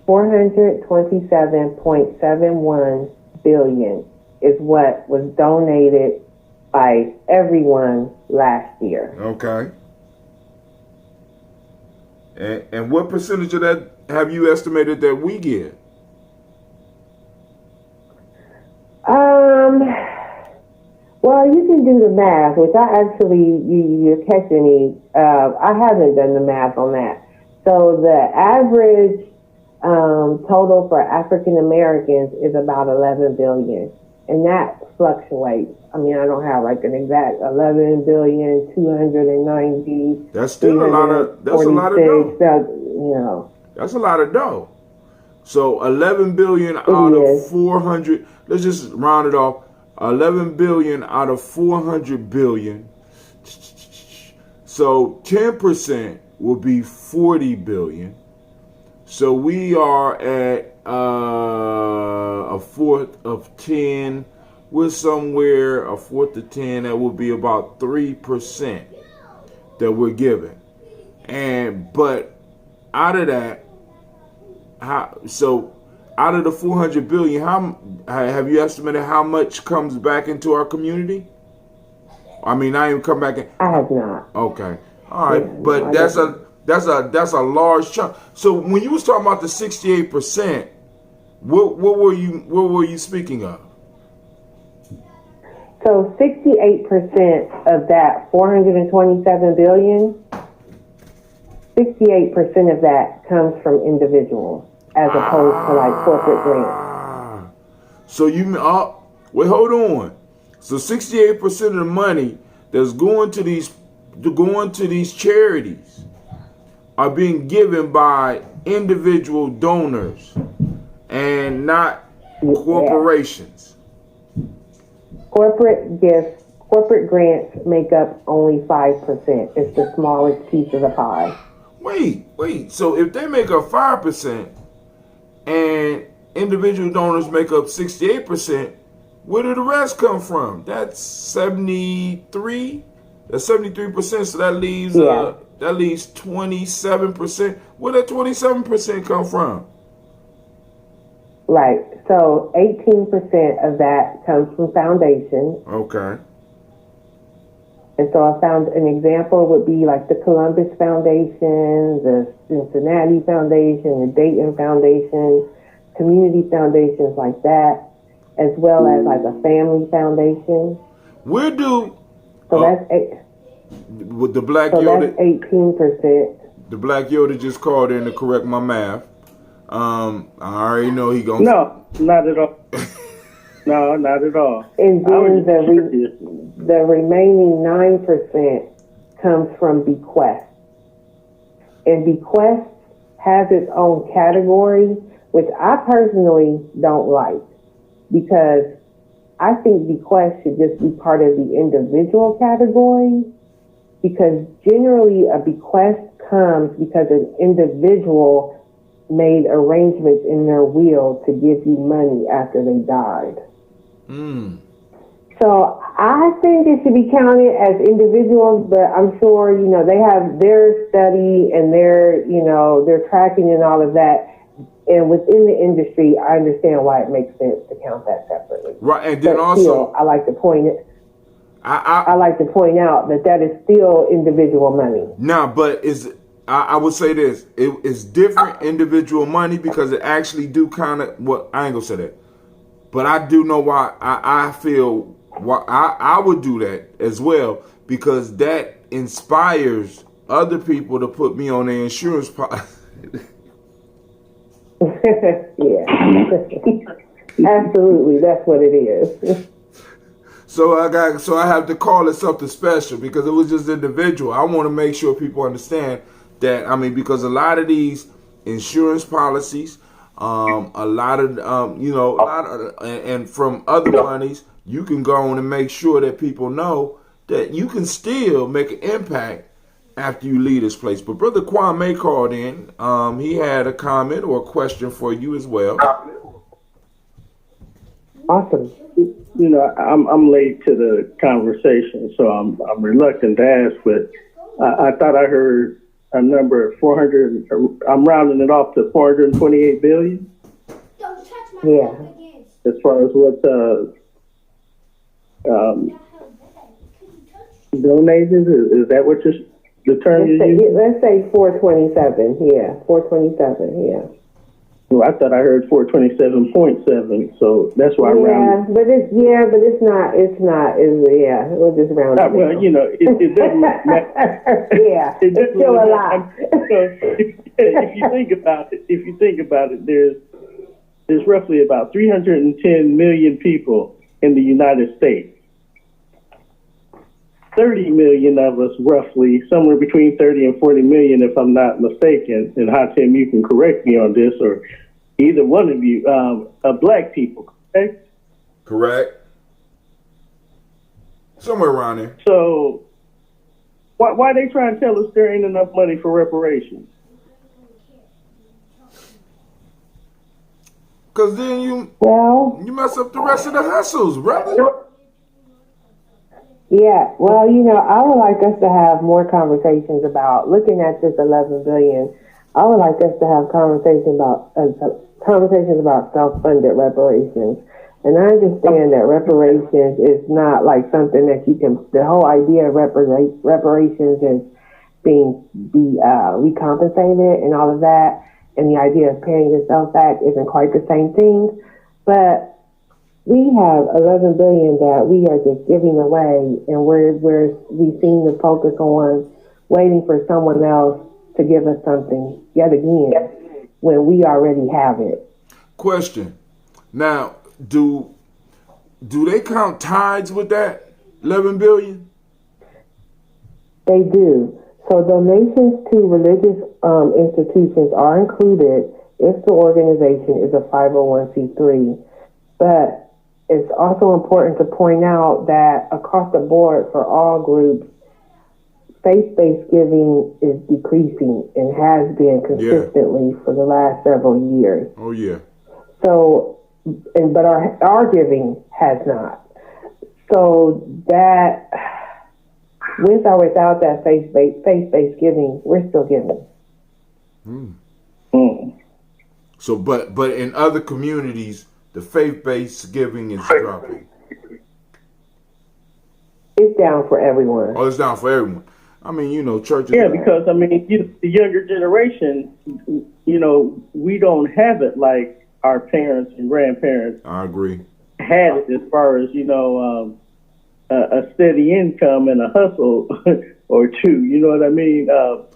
427.71 billion is what was donated by everyone last year. Okay. And what percentage of that have you estimated that we get? Well, you can do the math, which I actually, you're catching me. I haven't done the math on that. So the average total for African Americans is about 11 billion. And that fluctuates. I mean, I don't have like an exact 11 billion, 290. That's still a lot of dough. You know. That's a lot of dough. So 11 billion out of 400, let's just round it off. 11 billion out of 400 billion. So 10% will be 40 billion. So we are at a fourth of 10. We're somewhere a fourth of 10. That will be about 3% that we're given. But out of that, out of the 400 billion, how have you estimated how much comes back into our community? I mean, I even come back in. I have not. Okay, all right, Yeah, but no, that's a large chunk. So when you was talking about the 68%, what were you speaking of? So 68% of that 427 billion, 68% of that comes from individuals, as opposed to like corporate grants. So wait, hold on. So 68% of the money that's going to these charities are being given by individual donors and not corporations. Corporate gifts, corporate grants make up only 5%. It's the smallest piece of the pie. Wait. So if they make up 5% and individual donors make up 68%, where did the rest come from? That's 73. That's 73%. So that leaves 27%. Where did 27% come from? Right. So 18% of that comes from foundations. Okay. And so I found an example would be like the Columbus Foundation, the Cincinnati Foundation, the Dayton Foundation, community foundations like that, as well as like a family foundation. Where do that's with the Black so Yoda? That's 18%. The Black Yoda just called in to correct my math. I already know he gonna. No, not at all. No, not at all. And then the remaining 9% comes from bequests. And bequests has its own category, which I personally don't like, because I think bequests should just be part of the individual category, because generally a bequest comes because an individual made arrangements in their will to give you money after they died. So I think it should be counted as individuals, but I'm sure, they have their study and their tracking and all of that. And within the industry, I understand why it makes sense to count that separately. Right, and then but also, still, I like to point out that is still individual money. Now, but I would say this: it's different individual money, because it actually do kind of. Well, I ain't gonna say that, but I do know why I feel why I would do that as well, because that inspires other people to put me on their insurance policy. Yeah, absolutely, that's what it is. So I have to call it something special, because it was just individual. I want to make sure people understand that, because a lot of these insurance policies, and from other monies, you can go on and make sure that people know that you can still make an impact after you leave this place. But Brother Kwame called in. He had a comment or a question for you as well. Awesome. I'm late to the conversation, so I'm reluctant to ask, but I thought I heard a number of 400. I'm rounding it off to 428 billion. Yeah. As far as what donated, is that what you're the term you use? Let's say 427. Yeah, 427. Yeah. Well, I thought I heard 427.7, so that's why I rounded. But it's not. Yeah, we'll just round it. Well, you know, it doesn't matter. Yeah, it's still a lot. If you think about it, there's roughly about 310 million people in the United States. 30 million of us, roughly, somewhere between 30 and 40 million, if I'm not mistaken. And Hatem, you can correct me on this, or either one of you, are black people, correct? Correct. Somewhere around there. So, why they trying to tell us there ain't enough money for reparations? Because then you mess up the rest of the hustles, brother. Yeah, well, I would like us to have more conversations about looking at this 11 billion. I would like us to have conversations about self-funded reparations. And I understand that reparations is not like something that you can. The whole idea of reparations is be recompensated and all of that, and the idea of paying yourself back isn't quite the same thing, but. We have 11 billion that we are just giving away, and we seem to focus on waiting for someone else to give us something yet again when we already have it. Question. Now, do they count tithes with that 11 billion? They do. So donations to religious institutions are included if the organization is a 501c3, but it's also important to point out that across the board for all groups, faith-based giving is decreasing and has been consistently for the last several years. Oh, yeah. So, but our giving has not. So that, with or without that faith-based giving, we're still giving. So, but in other communities, the faith-based giving is dropping. It's down for everyone. Oh, it's down for everyone. I mean, churches. Yeah, because, the younger generation, we don't have it like our parents and grandparents. I agree. Had it as far as, a steady income and a hustle or two. You know what I mean? Well,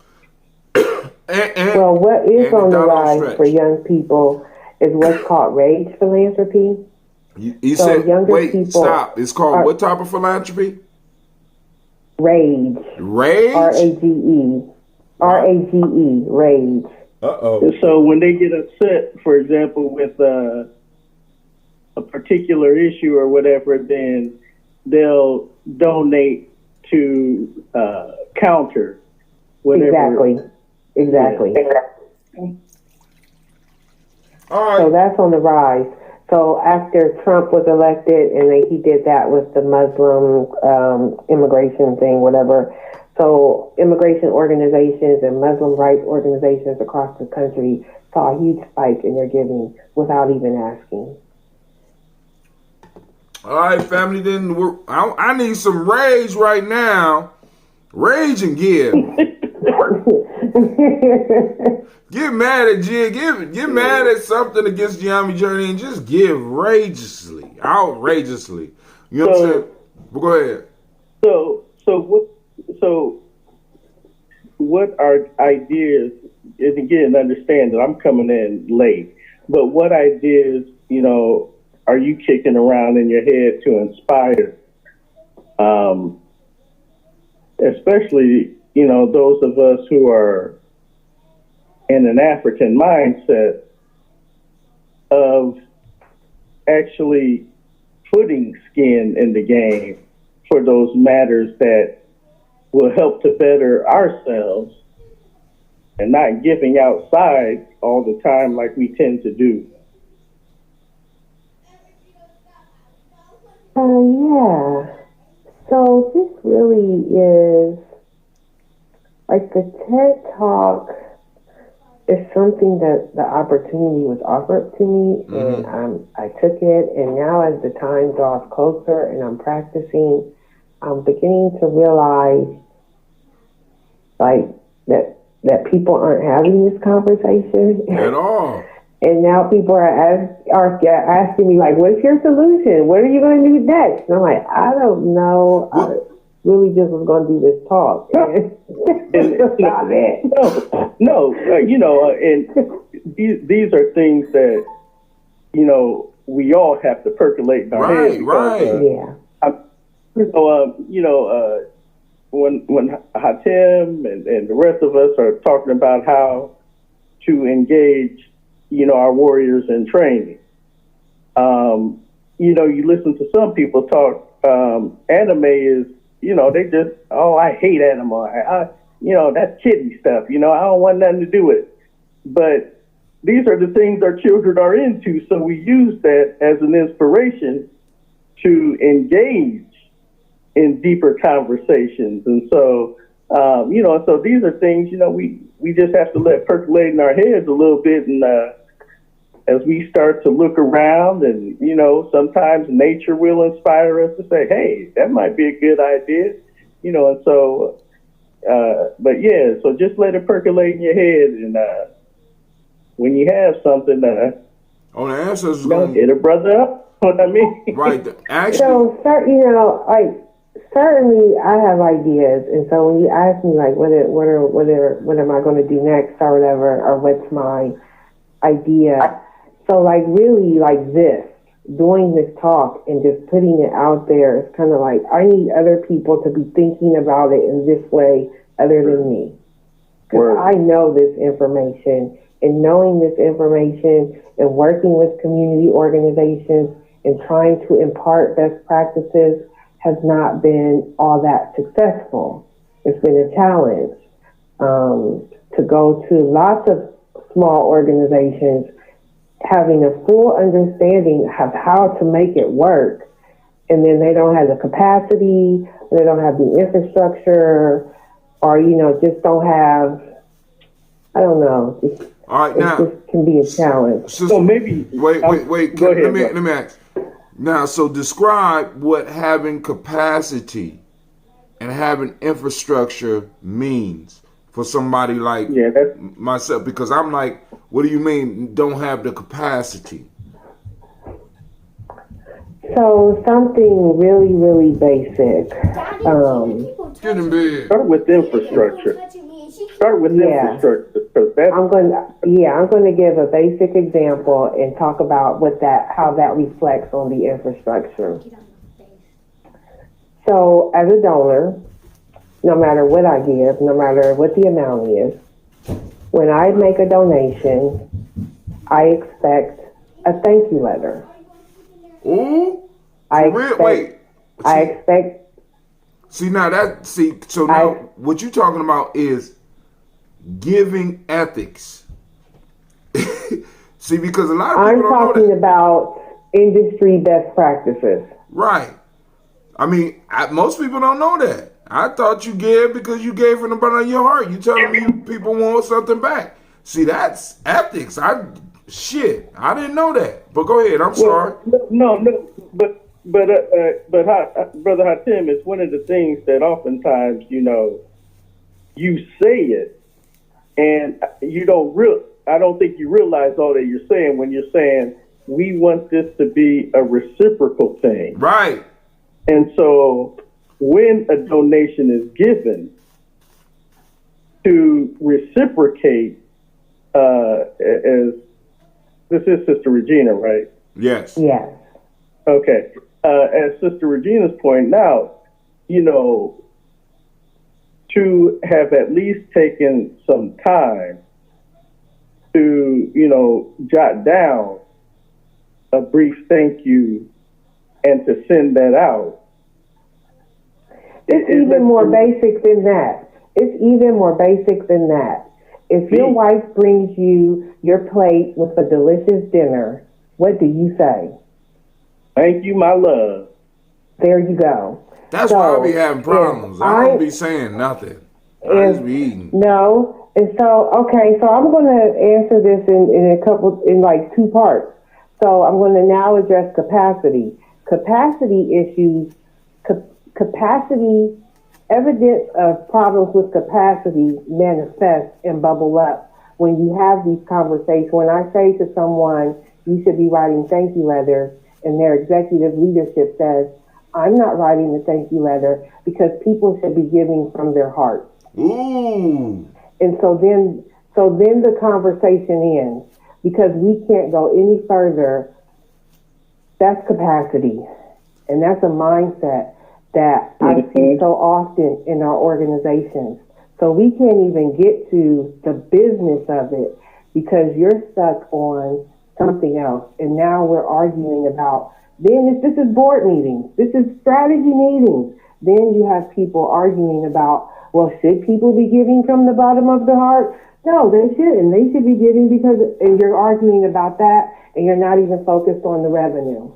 what is on the rise for young people is what's called rage philanthropy. You said, wait, stop. It's called what type of philanthropy? Rage. Rage? R-A-G-E. R-A-G-E. Rage. Uh-oh. So when they get upset, for example, with a particular issue or whatever, then they'll donate to counter whatever. Exactly. All right. So that's on the rise. So after Trump was elected, and he did that with the Muslim immigration thing, whatever. So immigration organizations and Muslim rights organizations across the country saw a huge spike in their giving without even asking. All right, family. Then I need some rage right now. Rage and give. Get mad at G. Get mad at something against Gye-Nyame Journey and just give outrageously. You know what I'm saying? But go ahead. So what are ideas? And again, understand that I'm coming in late. But what ideas, are you kicking around in your head to inspire? Especially, those of us who are in an African mindset of actually putting skin in the game for those matters that will help to better ourselves and not giving outside all the time like we tend to do. Yeah. So this really is like the TED Talk is something that the opportunity was offered to me, and I took it. And now, as the time draws closer and I'm practicing, I'm beginning to realize like that people aren't having this conversation At all. And now people are asking me, like, what's your solution? What are you going to do next? And I'm like, I don't know. I really just was going to do this talk. And these are things that, we all have to percolate in our heads. When Hatem and the rest of us are talking about how to engage our warriors in training. You listen to some people talk, anime is, they just, I hate anime. That's kiddie stuff. I don't want nothing to do with it. But these are the things our children are into. So we use that as an inspiration to engage in deeper conversations. And so, so these are things, we just have to let percolate in our heads a little bit. And as we start to look around and, sometimes nature will inspire us to say, hey, that might be a good idea, and so, so just let it percolate in your head. And when you have something, the answer is hit a brother up. What I mean? Right. Actually, so, certainly I have ideas, and so when you ask me like what am I going to do next or whatever, or what's my idea, so like really like this, doing this talk and just putting it out there, it's kind of like I need other people to be thinking about it in this way other than me, because I know this information, and knowing this information and working with community organizations and trying to impart best practices has not been all that successful. It's been a challenge to go to lots of small organizations having a full understanding of how to make it work, and then they don't have the capacity, they don't have the infrastructure, or just don't have, I don't know. All right, now it can be a challenge. So maybe wait. Go ahead, let me ask. Now, so describe what having capacity and having infrastructure means for somebody like myself, because I'm like, what do you mean don't have the capacity? So something really, really basic. Get in bed. Start with infrastructure. Infrastructure, because I'm going to give a basic example and talk about how that reflects on the infrastructure. So as a donor, no matter what I give, no matter what the amount is, when I make a donation, I expect a thank you letter. Ooh. So now what you're talking about is giving ethics. See, because a lot of people don't know that. I'm talking about industry best practices. Right. I mean, most people don't know that. I thought you gave because you gave from the bottom of your heart. You telling me people want something back. See, that's ethics. I didn't know that. But go ahead. I'm sorry. No. But Brother Hatem, it's one of the things that oftentimes, you say it, and I don't think you realize all that you're saying when you're saying we want this to be a reciprocal thing. Right. And so when a donation is given, to reciprocate, as this is Sister Regina, right? Yes. Yes. Okay. As Sister Regina's pointing out, to have at least taken some time to, jot down a brief thank you and to send that out. It's even more basic than that. If your wife brings you your plate with a delicious dinner, what do you say? Thank you, my love. There you go. That's why I be having problems. I don't be saying nothing. I just be eating. No. And so, so I'm going to answer this in like two parts. So I'm going to now address capacity. Capacity issues, capacity evidence of problems with capacity manifest and bubble up when you have these conversations. When I say to someone, you should be writing thank you letters, and their executive leadership says, I'm not writing the thank you letter because people should be giving from their heart. Ooh. And so then the conversation ends because we can't go any further. That's capacity. And that's a mindset that I see so often in our organizations. So we can't even get to the business of it because you're stuck on something else. And now we're arguing about, then this is board meetings, this is strategy meetings. Then you have people arguing about, well, should people be giving from the bottom of the heart? No, they shouldn't. They should be giving because, and you're arguing about that, and you're not even focused on the revenue.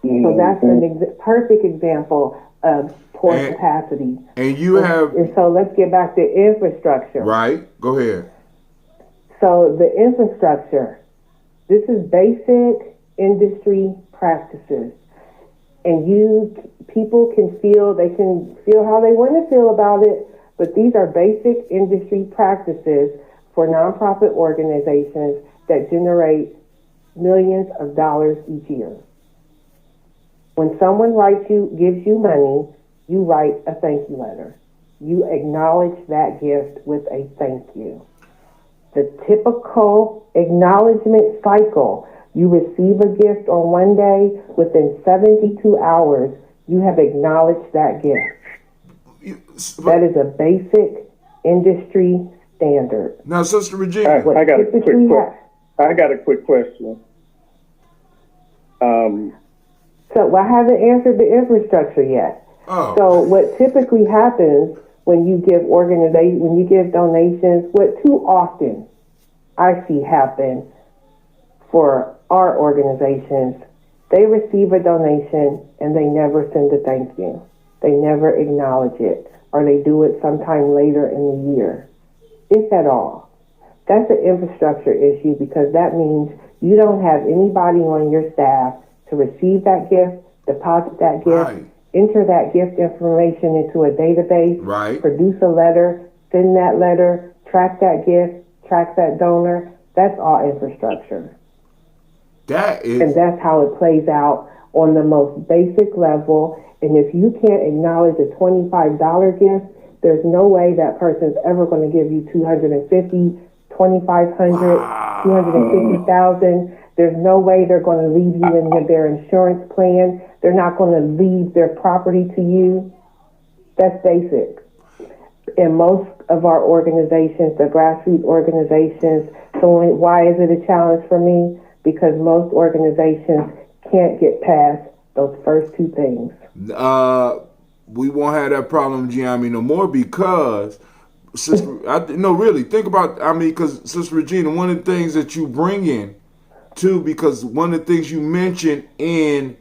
So that's a perfect example of poor capacity. And you have... And so let's get back to infrastructure. Right. Go ahead. So the infrastructure, this is basic industry practices. And people can feel how they want to feel about it, but these are basic industry practices for nonprofit organizations that generate millions of dollars each year. When someone gives you money, you write a thank you letter. You acknowledge that gift with a thank you. The typical acknowledgement cycle, you receive a gift on one day, within 72 hours, you have acknowledged that gift. That is a basic industry standard. Now, Sister Regina. I got a quick question. So I haven't answered the infrastructure yet. Oh. So what typically happens when you give donations, what too often I see happen for our organizations, they receive a donation and they never send a thank you. They never acknowledge it, or they do it sometime later in the year, if at all. That's an infrastructure issue because that means you don't have anybody on your staff to receive that gift, deposit that gift, enter that gift information into a database, produce a letter, send that letter, track that gift, track that donor. That's all infrastructure. And that's how it plays out on the most basic level. And if you can't acknowledge a $25 gift, there's no way that person's ever going to give you $250, $2,500, $250,000. There's no way they're going to leave you in their insurance plan. They're not going to leave their property to you. That's basic. In most of our organizations, the grassroots organizations, so why is it a challenge for me? Because most organizations can't get past those first two things. We won't have that problem, Gye-Nyame, no more because, really, think about, because Sister Regina, one of the things that you bring in, too, because one of the things you mentioned in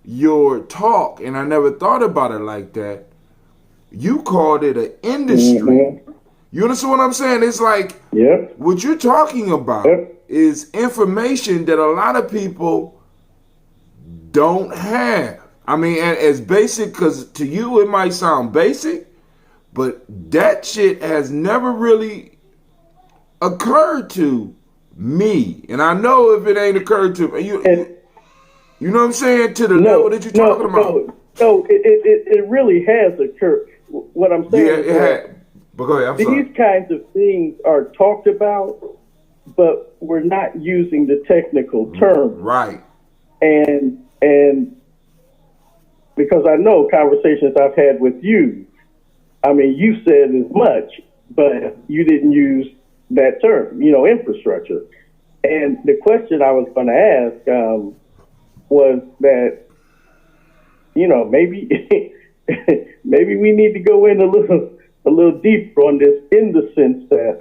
your talk, and I never thought about it like that, you called it an industry. You understand what I'm saying? It's like, what you're talking about is information that a lot of people don't have. As basic, because to you it might sound basic, but that shit has never really occurred to me. And I know if it ain't occurred to you know what I'm saying, to the level that you're talking about. No, it really has occurred. What I'm saying is but go ahead, these kinds of things are talked about, but we're not using the technical term. Right. And because I know conversations I've had with you, you said as much, but you didn't use that term, infrastructure. And the question I was going to ask was that, maybe maybe we need to go in a little deeper on this, in the sense that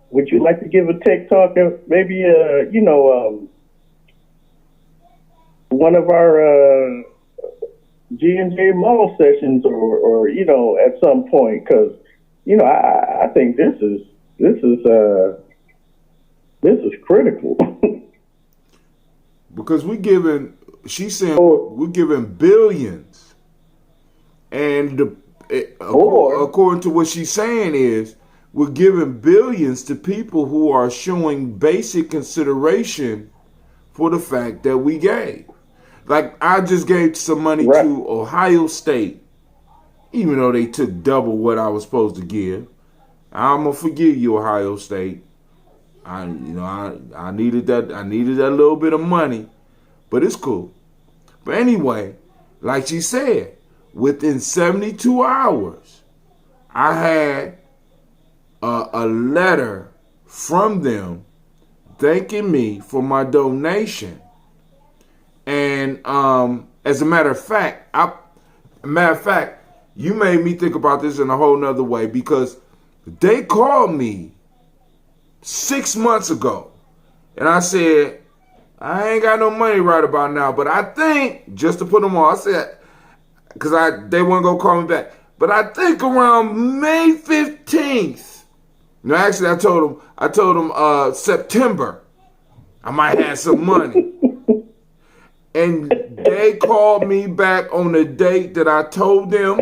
would you like to give a tech talk? Maybe one of our G&J Mall sessions, or at some point, because I think this is critical. Because we giving she's saying we're giving billions, and according to what she's saying is we're giving billions to people who are showing basic consideration for the fact that we gave. Like I just gave some money to Ohio State, even though they took double what I was supposed to give. I'm gonna forgive you, Ohio State. I needed that. I needed that little bit of money, but it's cool. But anyway, like she said, within 72 hours, I had a letter from them thanking me for my donation. And as a matter of fact, you made me think about this in a whole nother way, because they called me 6 months ago, and I said, I ain't got no money right about now, but I think, just to put them on, I said, because they weren't going to call me back, but I think around May 15th, no, actually I told them September, I might have some money. And they called me back on the date that I told them.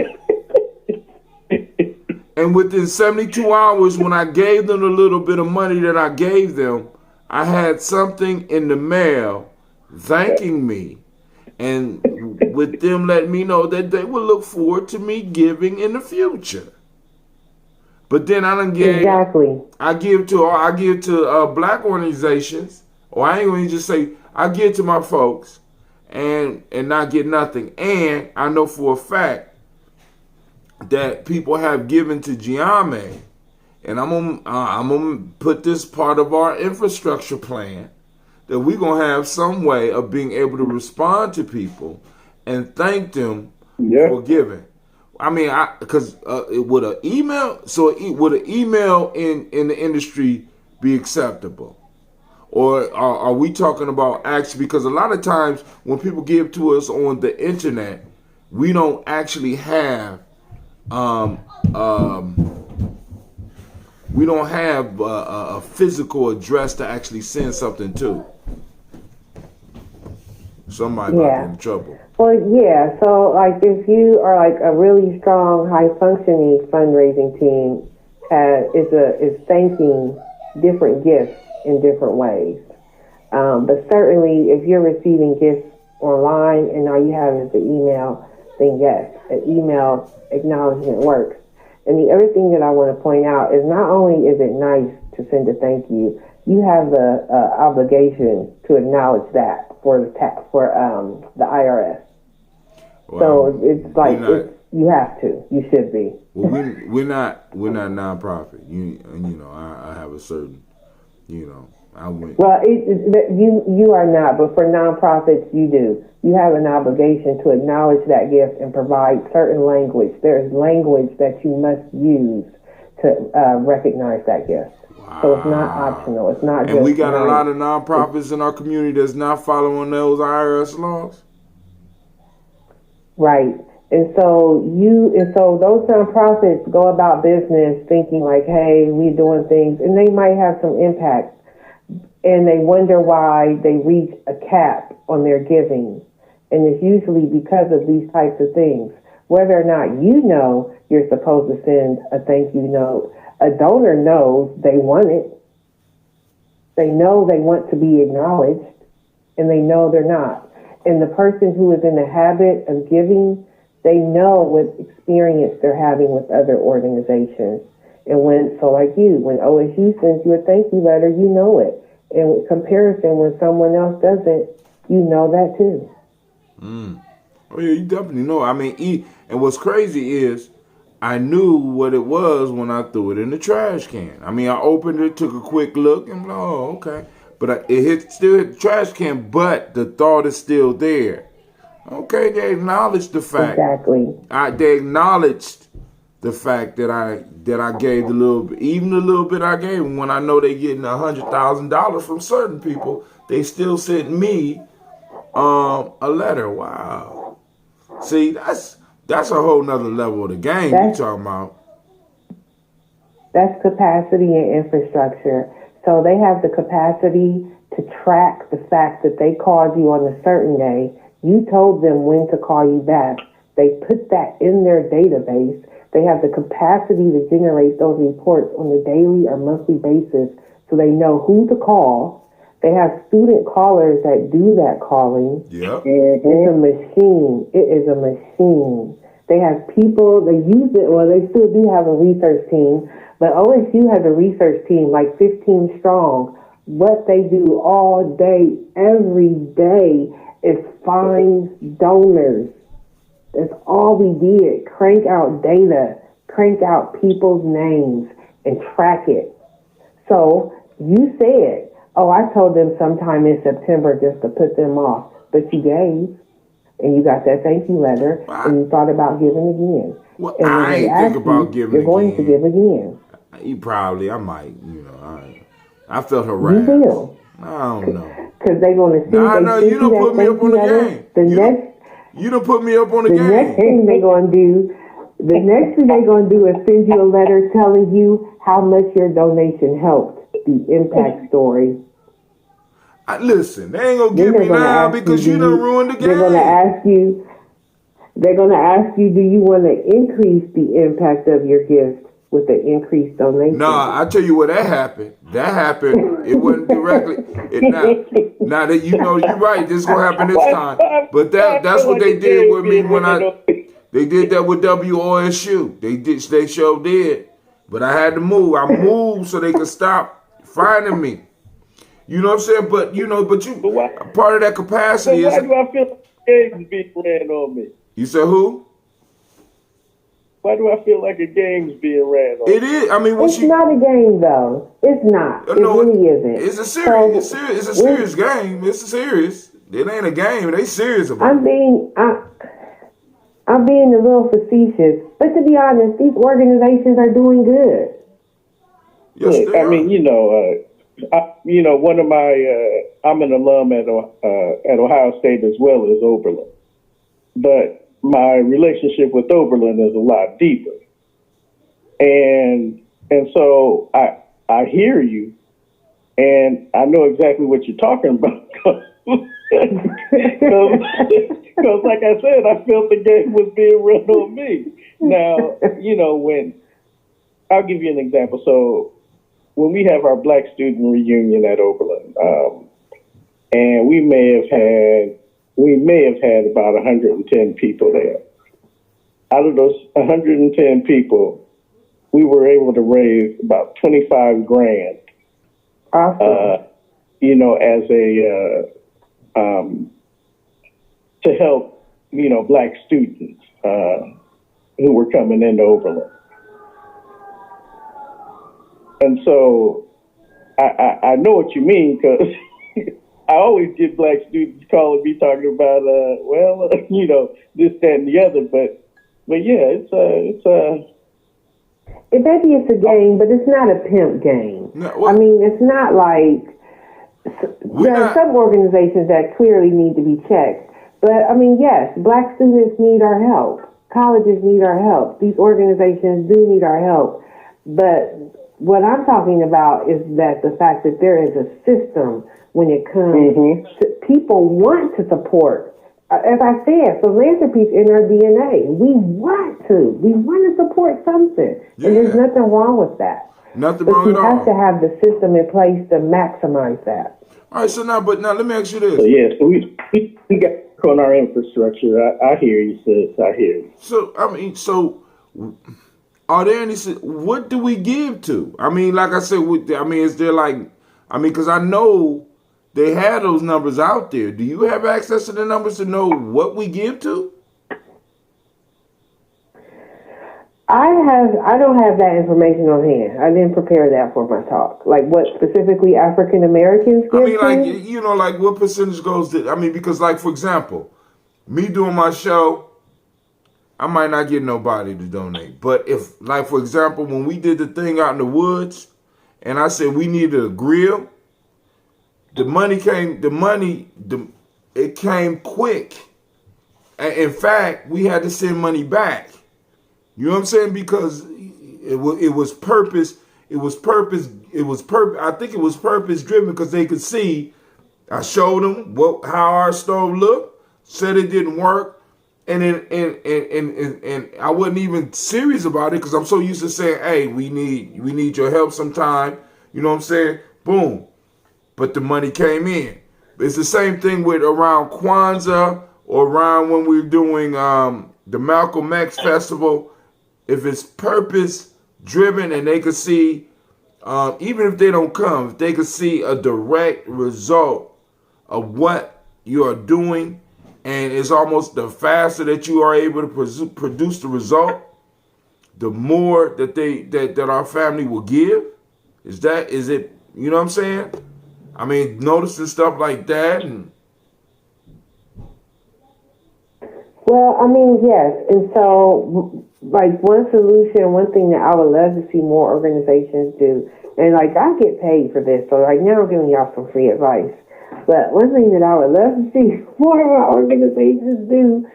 And within 72 hours, when I gave them the little bit of money that I gave them, I had something in the mail thanking me, and with them letting me know that they would look forward to me giving in the future. But then I don't give. Exactly. I give to black organizations, or I ain't going to just say I give to my folks, and not get nothing. And I know for a fact that people have given to Gye-Nyame, and I'm gonna put this part of our infrastructure plan, that we're gonna have some way of being able to respond to people and thank them for giving. I mean, because would an email in the industry be acceptable? Or are we talking about actually, because a lot of times when people give to us on the internet, we don't actually have a physical address to actually send something to. Somebody might be in trouble. Well, yeah. So, like, if you are like a really strong, high-functioning fundraising team, is thanking different gifts in different ways. But certainly, if you're receiving gifts online and all you have is the email, then yes, an email acknowledgement works. And the other thing that I want to point out is not only is it nice to send a thank you, you have the obligation to acknowledge that for the IRS. Wow. So it's like you have to. You should be. Well, we're not nonprofit. I have a certain, I went. Well, you are not, but for nonprofits, you do. You have an obligation to acknowledge that gift and provide certain language. There is language that you must use to recognize that gift. Wow. So it's not optional. It's not. And we got a lot of nonprofits in our community that's not following those IRS laws. Right. And so those nonprofits go about business thinking like, hey, we're doing things, and they might have some impact. And they wonder why they reach a cap on their giving. And it's usually because of these types of things. Whether or not you know you're supposed to send a thank you note, a donor knows they want it. They know they want to be acknowledged, and they know they're not. And the person who is in the habit of giving, they know what experience they're having with other organizations. And when OSU sends you a thank you letter, you know it. In comparison, when someone else doesn't, you know that too. Oh yeah, you definitely know. I mean, and what's crazy is I knew what it was when I threw it in the trash can. I mean, I opened it, took a quick look, and I'm like, oh, okay. But it still hit the trash can, but the thought is still there. Okay, they acknowledged the fact. Exactly. They acknowledged the fact that I gave the little bit, even the little bit I gave them. When I know they getting $100,000 from certain people, they still sent me a letter. Wow. See, that's a whole nother level of the game you're talking about. That's capacity and infrastructure. So they have the capacity to track the fact that they called you on a certain day, You told them when to call you back. They put that in their database. They have the capacity to generate those reports on a daily or monthly basis so they know who to call. They have student callers that do that calling. Yep. It's a machine. It is a machine. They have people, they use it, well, they still do have a research team, but OSU has a research team like 15 strong. What they do all day, every day, is find donors. That's all we did. Crank out data, crank out people's names, and track it. So you said, oh, I told them sometime in September just to put them off. But you gave, and you got that thank you letter, and you thought about giving again. Well, and I ain't think about giving you're going again. to give again. I might, I felt harassed. You will. I don't know. Because they're going to see. No, you don't put me up on the game. You don't put me up on the game. The next thing they're going to do, is send you a letter telling you how much your donation helped the impact story. Listen, they ain't gonna give me now because you done ruined the game. They're gonna ask you, do you want to increase the impact of your gift with the increased donation? No, I tell you what, that happened. It wasn't directly. Now that you're right, this is gonna happen this time. But that's what they did with me when they did that with WOSU. They sure did. But I had to move. I moved so they could stop finding me. You know what I'm saying? But part of that capacity is. Why do I feel like a game's being ran on me? You said who? Why do I feel like a game's being ran on me? It is. I mean, it's not a game, though. It's not. It really isn't. It's a serious. It's a serious game. It's a serious. It ain't a game. They serious about it. I'm being a little facetious, but to be honest, these organizations are doing good. Yes, I mean, one of my, I'm an alum at Ohio State as well as Oberlin, but my relationship with Oberlin is a lot deeper, and so I hear you, and I know exactly what you're talking about. Because like I said, I felt the game was being run on me. Now, when I'll give you an example. So when we have our Black student reunion at Oberlin, and we may have had about 110 people there. Out of those 110 people, we were able to raise about 25 grand. Awesome. As a to help, Black students who were coming into Oberlin. And so I know what you mean, because I always get Black students calling me talking about, this, that, and the other. But yeah, maybe it's a game, but it's not a pimp game. No, I mean, it's not like there are some organizations that clearly need to be checked. But I mean, yes, Black students need our help. Colleges need our help. These organizations do need our help. But what I'm talking about is that the fact that there is a system when it comes to people want to support. As I said, philanthropy is in our DNA. We want to support something. Yeah. And there's nothing wrong with that. Nothing wrong at all. But you have to have the system in place to maximize that. All right, so now let me ask you this. So we got on our infrastructure. I hear you, sis. I hear you. So, are there any, what do we give to? I mean, like I said, is there because I know they have those numbers out there. Do you have access to the numbers to know what we give to? I don't have that information on hand. I didn't prepare that for my talk. Like what specifically African Americans give to? What percentage goes to, because for example, me doing my show, I might not get nobody to donate. But if, for example, when we did the thing out in the woods and I said we needed a grill, it came quick. And in fact, we had to send money back. You know what I'm saying? Because it was purpose. I think it was purpose driven because they could see. I showed them how our stove looked. said it didn't work, and I wasn't even serious about it because I'm so used to saying, "Hey, we need your help sometime." You know what I'm saying? Boom, but the money came in. It's the same thing with around Kwanzaa or around when we're doing the Malcolm X Festival. If it's purpose driven and they could see, even if they don't come, if they could see a direct result of what you are doing, and it's almost the faster that you are able to produce the result, the more that our family will give. Is it? You know what I'm saying? I mean, noticing stuff like that, and Well, I mean, yes. And so, like, one solution, one thing that I would love to see more organizations do, and, like, I get paid for this, so right now I'm giving y'all some free advice. But one thing that I would love to see more of our organizations do,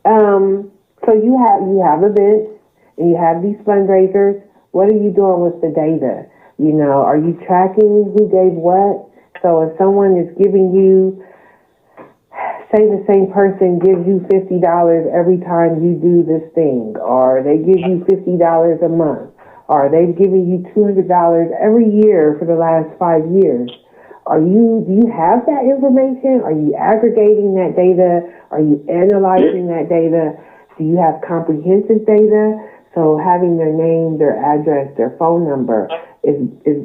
so you have events, and you have these fundraisers. What are you doing with the data? You know, are you tracking who gave what? So if someone is giving you, say the same person gives you $50 every time you do this thing, or they give you $50 a month, or they've given you $200 every year for the last 5 years. Do you have that information? Are you aggregating that data? Are you analyzing that data? Do you have comprehensive data? So having their name, their address, their phone number is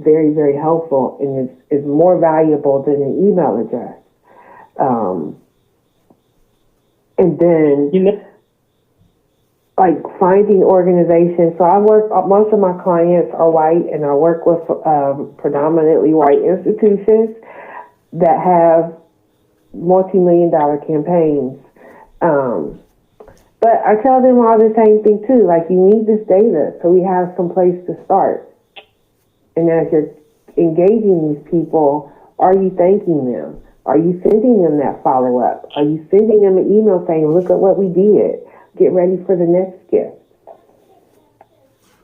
very, very helpful, and is more valuable than an email address. And then, like, finding organizations. So most of my clients are white, and I work with predominantly white institutions that have multi-million-dollar campaigns. But I tell them all the same thing, too. Like, you need this data, so we have some place to start. And as you're engaging these people, are you thanking them? Are you sending them that follow-up? Are you sending them an email saying, look at what we did. Get ready for the next gift.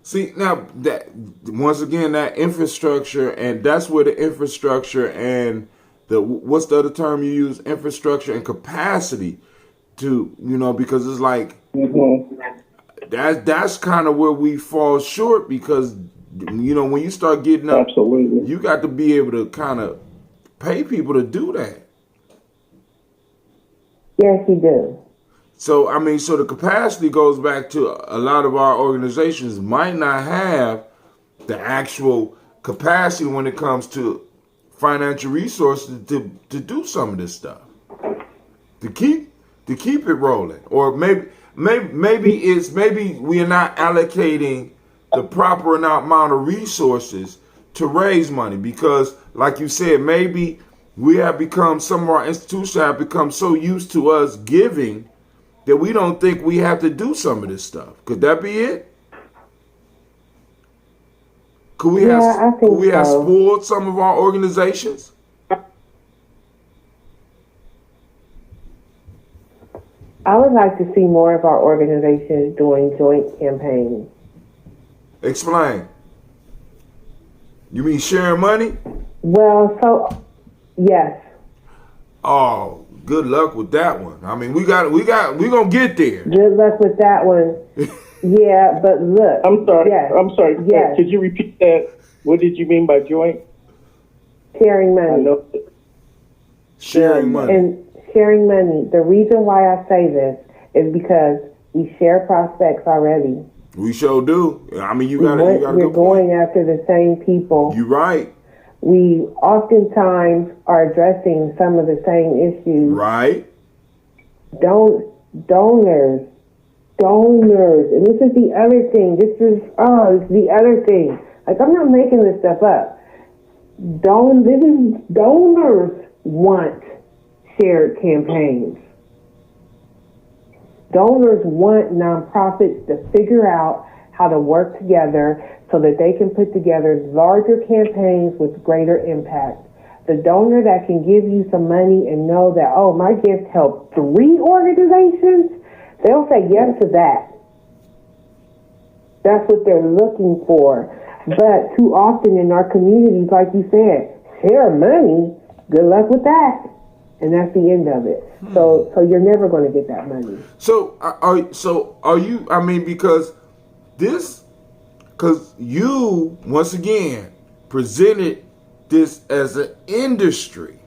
see now that once again that infrastructure, and that's where the infrastructure and what's the other term you use? Infrastructure and capacity to, because it's like that's kind of where we fall short, because when you start getting up, Absolutely. you got to be able to kind of pay people to do that. Yes, you do. So, I mean, so the capacity goes back to a lot of our organizations might not have the actual capacity when it comes to financial resources to do some of this stuff, to keep it rolling. Or maybe we are not allocating the proper amount of resources to raise money, because, like you said, maybe some of our institutions have become so used to us giving that we don't think we have to do some of this stuff. Could that be it? Could we have spoiled some of our organizations? I would like to see more of our organizations doing joint campaigns. Explain. You mean sharing money? Well, so yes. Oh, good luck with that one. I mean, we're gonna get there. Good luck with that one. Yeah, but look. I'm sorry. Yes, I'm sorry. yes. Could you repeat that? What did you mean by joint? Sharing money. I know. Sharing money. And sharing money. The reason why I say this is because we share prospects already. We sure do. I mean, you got a We're good going point. after the same people. You're right. We oftentimes are addressing some of the same issues. Right. Donors. And this is the other thing. It's the other thing. Like, I'm not making this stuff up. Donors want shared campaigns. Donors want nonprofits to figure out how to work together so that they can put together larger campaigns with greater impact. The donor that can give you some money and know that, oh, my gift helped 3 organizations, they'll say yes to that. That's what they're looking for. But too often in our communities, like you said, share money, good luck with that. and that's the end of it. So you're never going to get that money. So are you? I mean, because you once again presented this as an industry.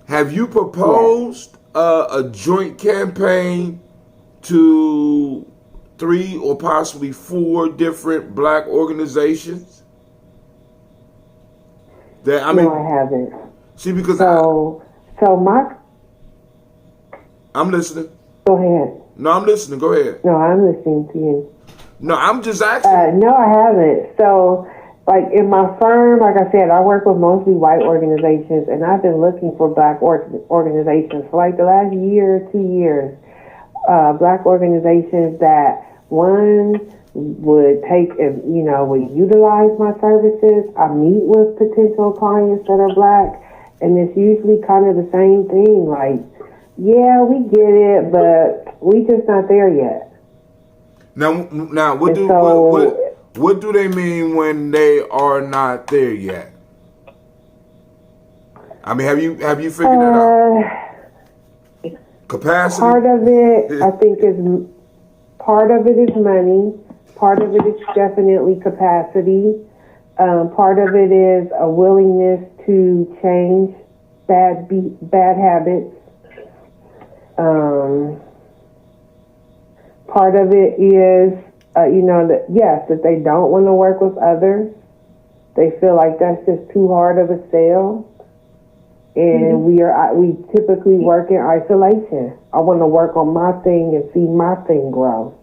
Have you proposed a joint campaign to 3 or possibly 4 different black organizations? That I mean, No, I haven't. see, because So I'm listening. go ahead. No, I'm listening. Go ahead. No, I'm listening to you. No, I'm just asking. No, I haven't. So, like in my firm, like I said, I work with mostly white organizations, and I've been looking for black organizations for like the last year, 2 years. Black organizations that one would take and would utilize my services. I meet with potential clients that are black, and it's usually kind of the same thing. Like, yeah, we get it, but we just not there yet. Now, what do they mean when they are not there yet? I mean, have you figured that out? Capacity. Part of it, I think, is part of it is money. Part of it is definitely capacity. Part of it is a willingness to change bad habits. Part of it is, that they don't want to work with others. They feel like that's just too hard of a sell. And we typically work in isolation. I want to work on my thing and see my thing grow.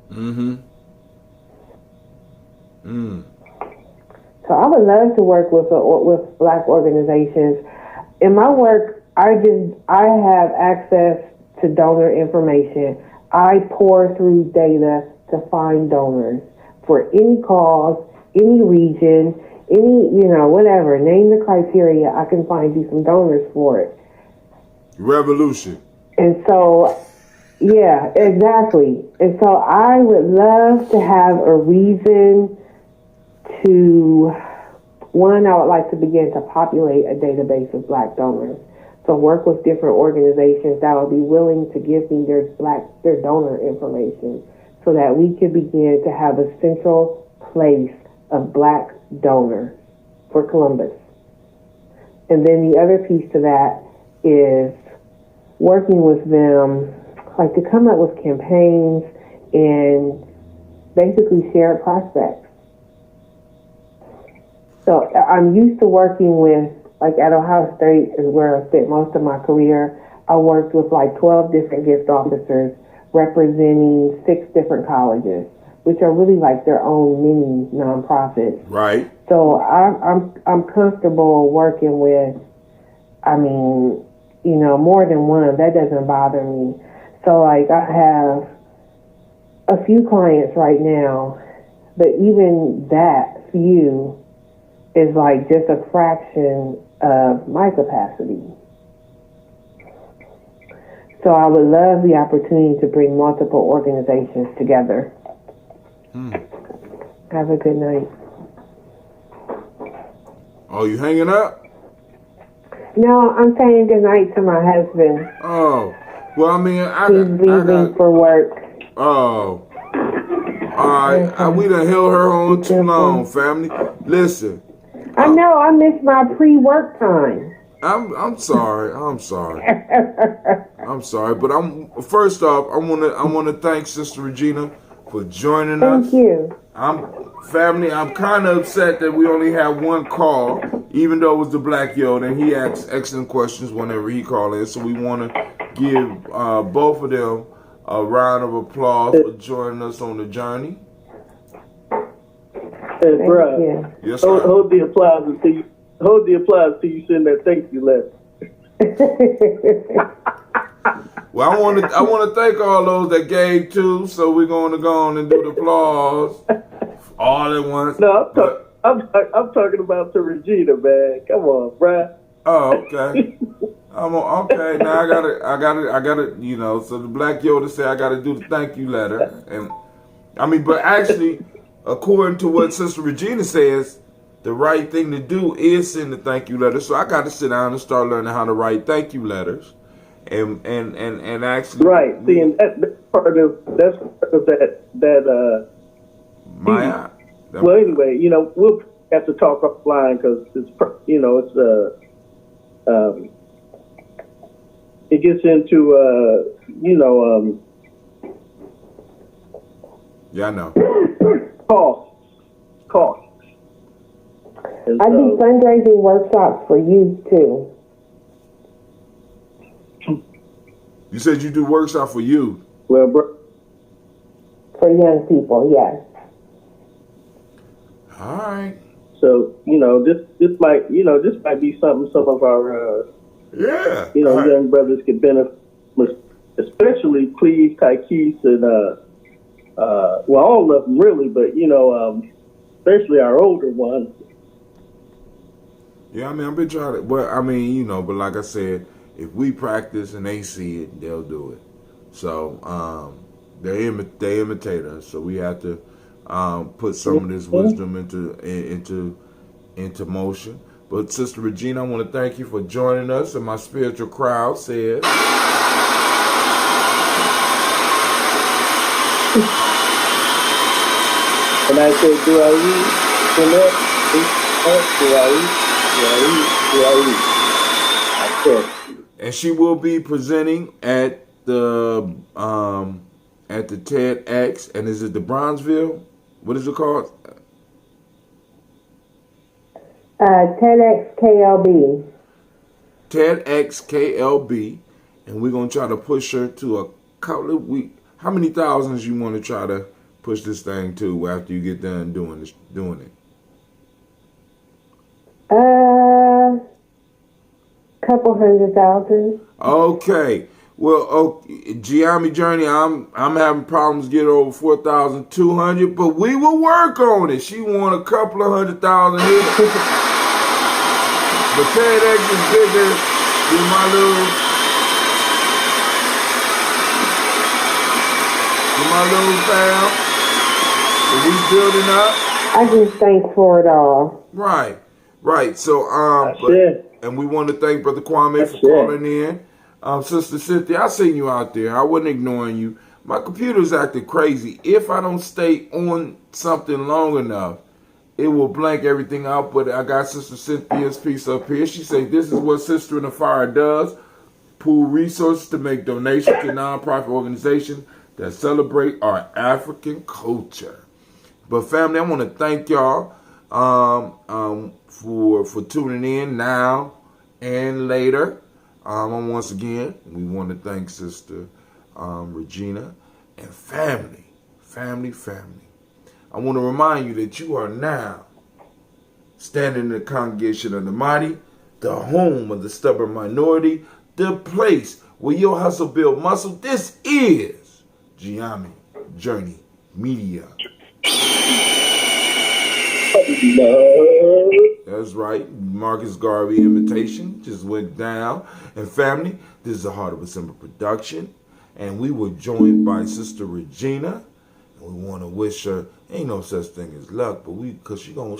So I would love to work with black organizations. In my work, I have access to donor information. I pour through data to find donors for any cause, any region, whatever. Name the criteria. I can find you some donors for it. Revolution. And so, yeah, exactly. And so I would love to have a reason to, one, I would like to begin to populate a database of black donors. So work with different organizations that will be willing to give me their donor information so that we could begin to have a central place of black donors for Columbus. And then the other piece to that is working with them, like to come up with campaigns and basically share prospects. So I'm used to working with, like at Ohio State is where I spent most of my career. I worked with like 12 different gift officers representing 6 different colleges, which are really like their own mini nonprofits. Right. So I'm comfortable working with, more than one. That doesn't bother me. So like I have a few clients right now, but even that few is like just a fraction of my capacity. So I would love the opportunity to bring multiple organizations together. Have a good night. Oh, you hanging up? No, I'm saying good night to my husband. Oh, well, I mean, He's leaving for work. Oh, all right. We done held her on too long, family. Listen. I know. I missed my pre-work time. I'm sorry. I'm sorry. But first off, I wanna thank Sister Regina for joining us. Thank you. I'm kind of upset that we only have one call, even though it was the Black Yoda, and he asks excellent questions whenever he calls in. So we want to give both of them a round of applause for joining us on the journey. Hey, bro. Yes, sir. Hold the applause until you send that thank you letter. Well, I want to thank all those that gave too. So we're going to go on and do the applause all at once. No, I'm talking about to Regina, man. Come on, bruh. Oh, okay. Okay. Now I gotta. So the Black Yoda said I gotta do the thank you letter, and but actually, according to what Sister Regina says, the right thing to do is send a thank you letter. So I got to sit down and start learning how to write thank you letters, and actually right. See, and that's part of that. My well, anyway, we'll have to talk offline because it's it gets into yeah, I know. Costs. I do fundraising workshops for youth too. You said you do workshop for youth. Well, for young people, yes. All right. So this might be something some of our young brothers could benefit, especially Cleve, Tykees, and well, all of them really, but especially our older ones. Yeah, I mean, I've been trying to. Well, I mean, but like I said, if we practice and they see it, they'll do it. So they imitate us. So we have to put some of this wisdom into motion. But Sister Regina, I want to thank you for joining us, and my spiritual crowd says. And I said, do I read? And she will be presenting at the TEDx, and is it the Bronzeville? What is it called? TEDx KLB. TEDx KLB, and we're gonna try to push her to a couple of weeks. How many thousands you want to try to push this thing to after you get done doing it? Couple 100,000. Okay. Well, Gye-Nyame Journey, I'm having problems getting over 4,200, but we will work on it. She won a couple of 100,000 here. But TEDx is bigger than my little town. So we building up. I just thank for it all. Right. So and we want to thank Brother Kwame for calling in. Sister Cynthia, I seen you out there. I wasn't ignoring you. My computer's acting crazy. If I don't stay on something long enough, it will blank everything out. But I got Sister Cynthia's piece up here. She said, this is what Sister in the Fire does. Pool resources to make donations to nonprofit organizations that celebrate our African culture. But family, I want to thank y'all for tuning in now and later. And once again, we want to thank Sister Regina and family. I want to remind you that you are now standing in the congregation of the mighty, the home of the stubborn minority, the place where your hustle build muscle. This is Gye-Nyame Journey Media. That's right. Marcus Garvey invitation just went down. And family, this is a Heart of December production. And we were joined by Sister Regina. And we want to wish her, ain't no such thing as luck, but because she gonna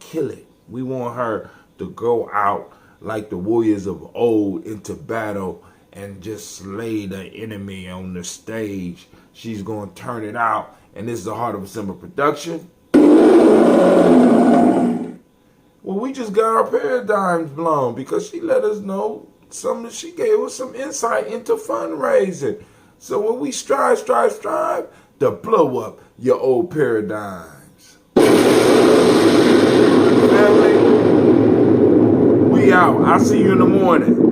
kill it. We want her to go out like the warriors of old into battle and just slay the enemy on the stage. She's gonna turn it out. And this is a Heart of December production. Well, we just got our paradigms blown because she let us know she gave us some insight into fundraising. So when we strive to blow up your old paradigms. Family, we out. I'll see you in the morning.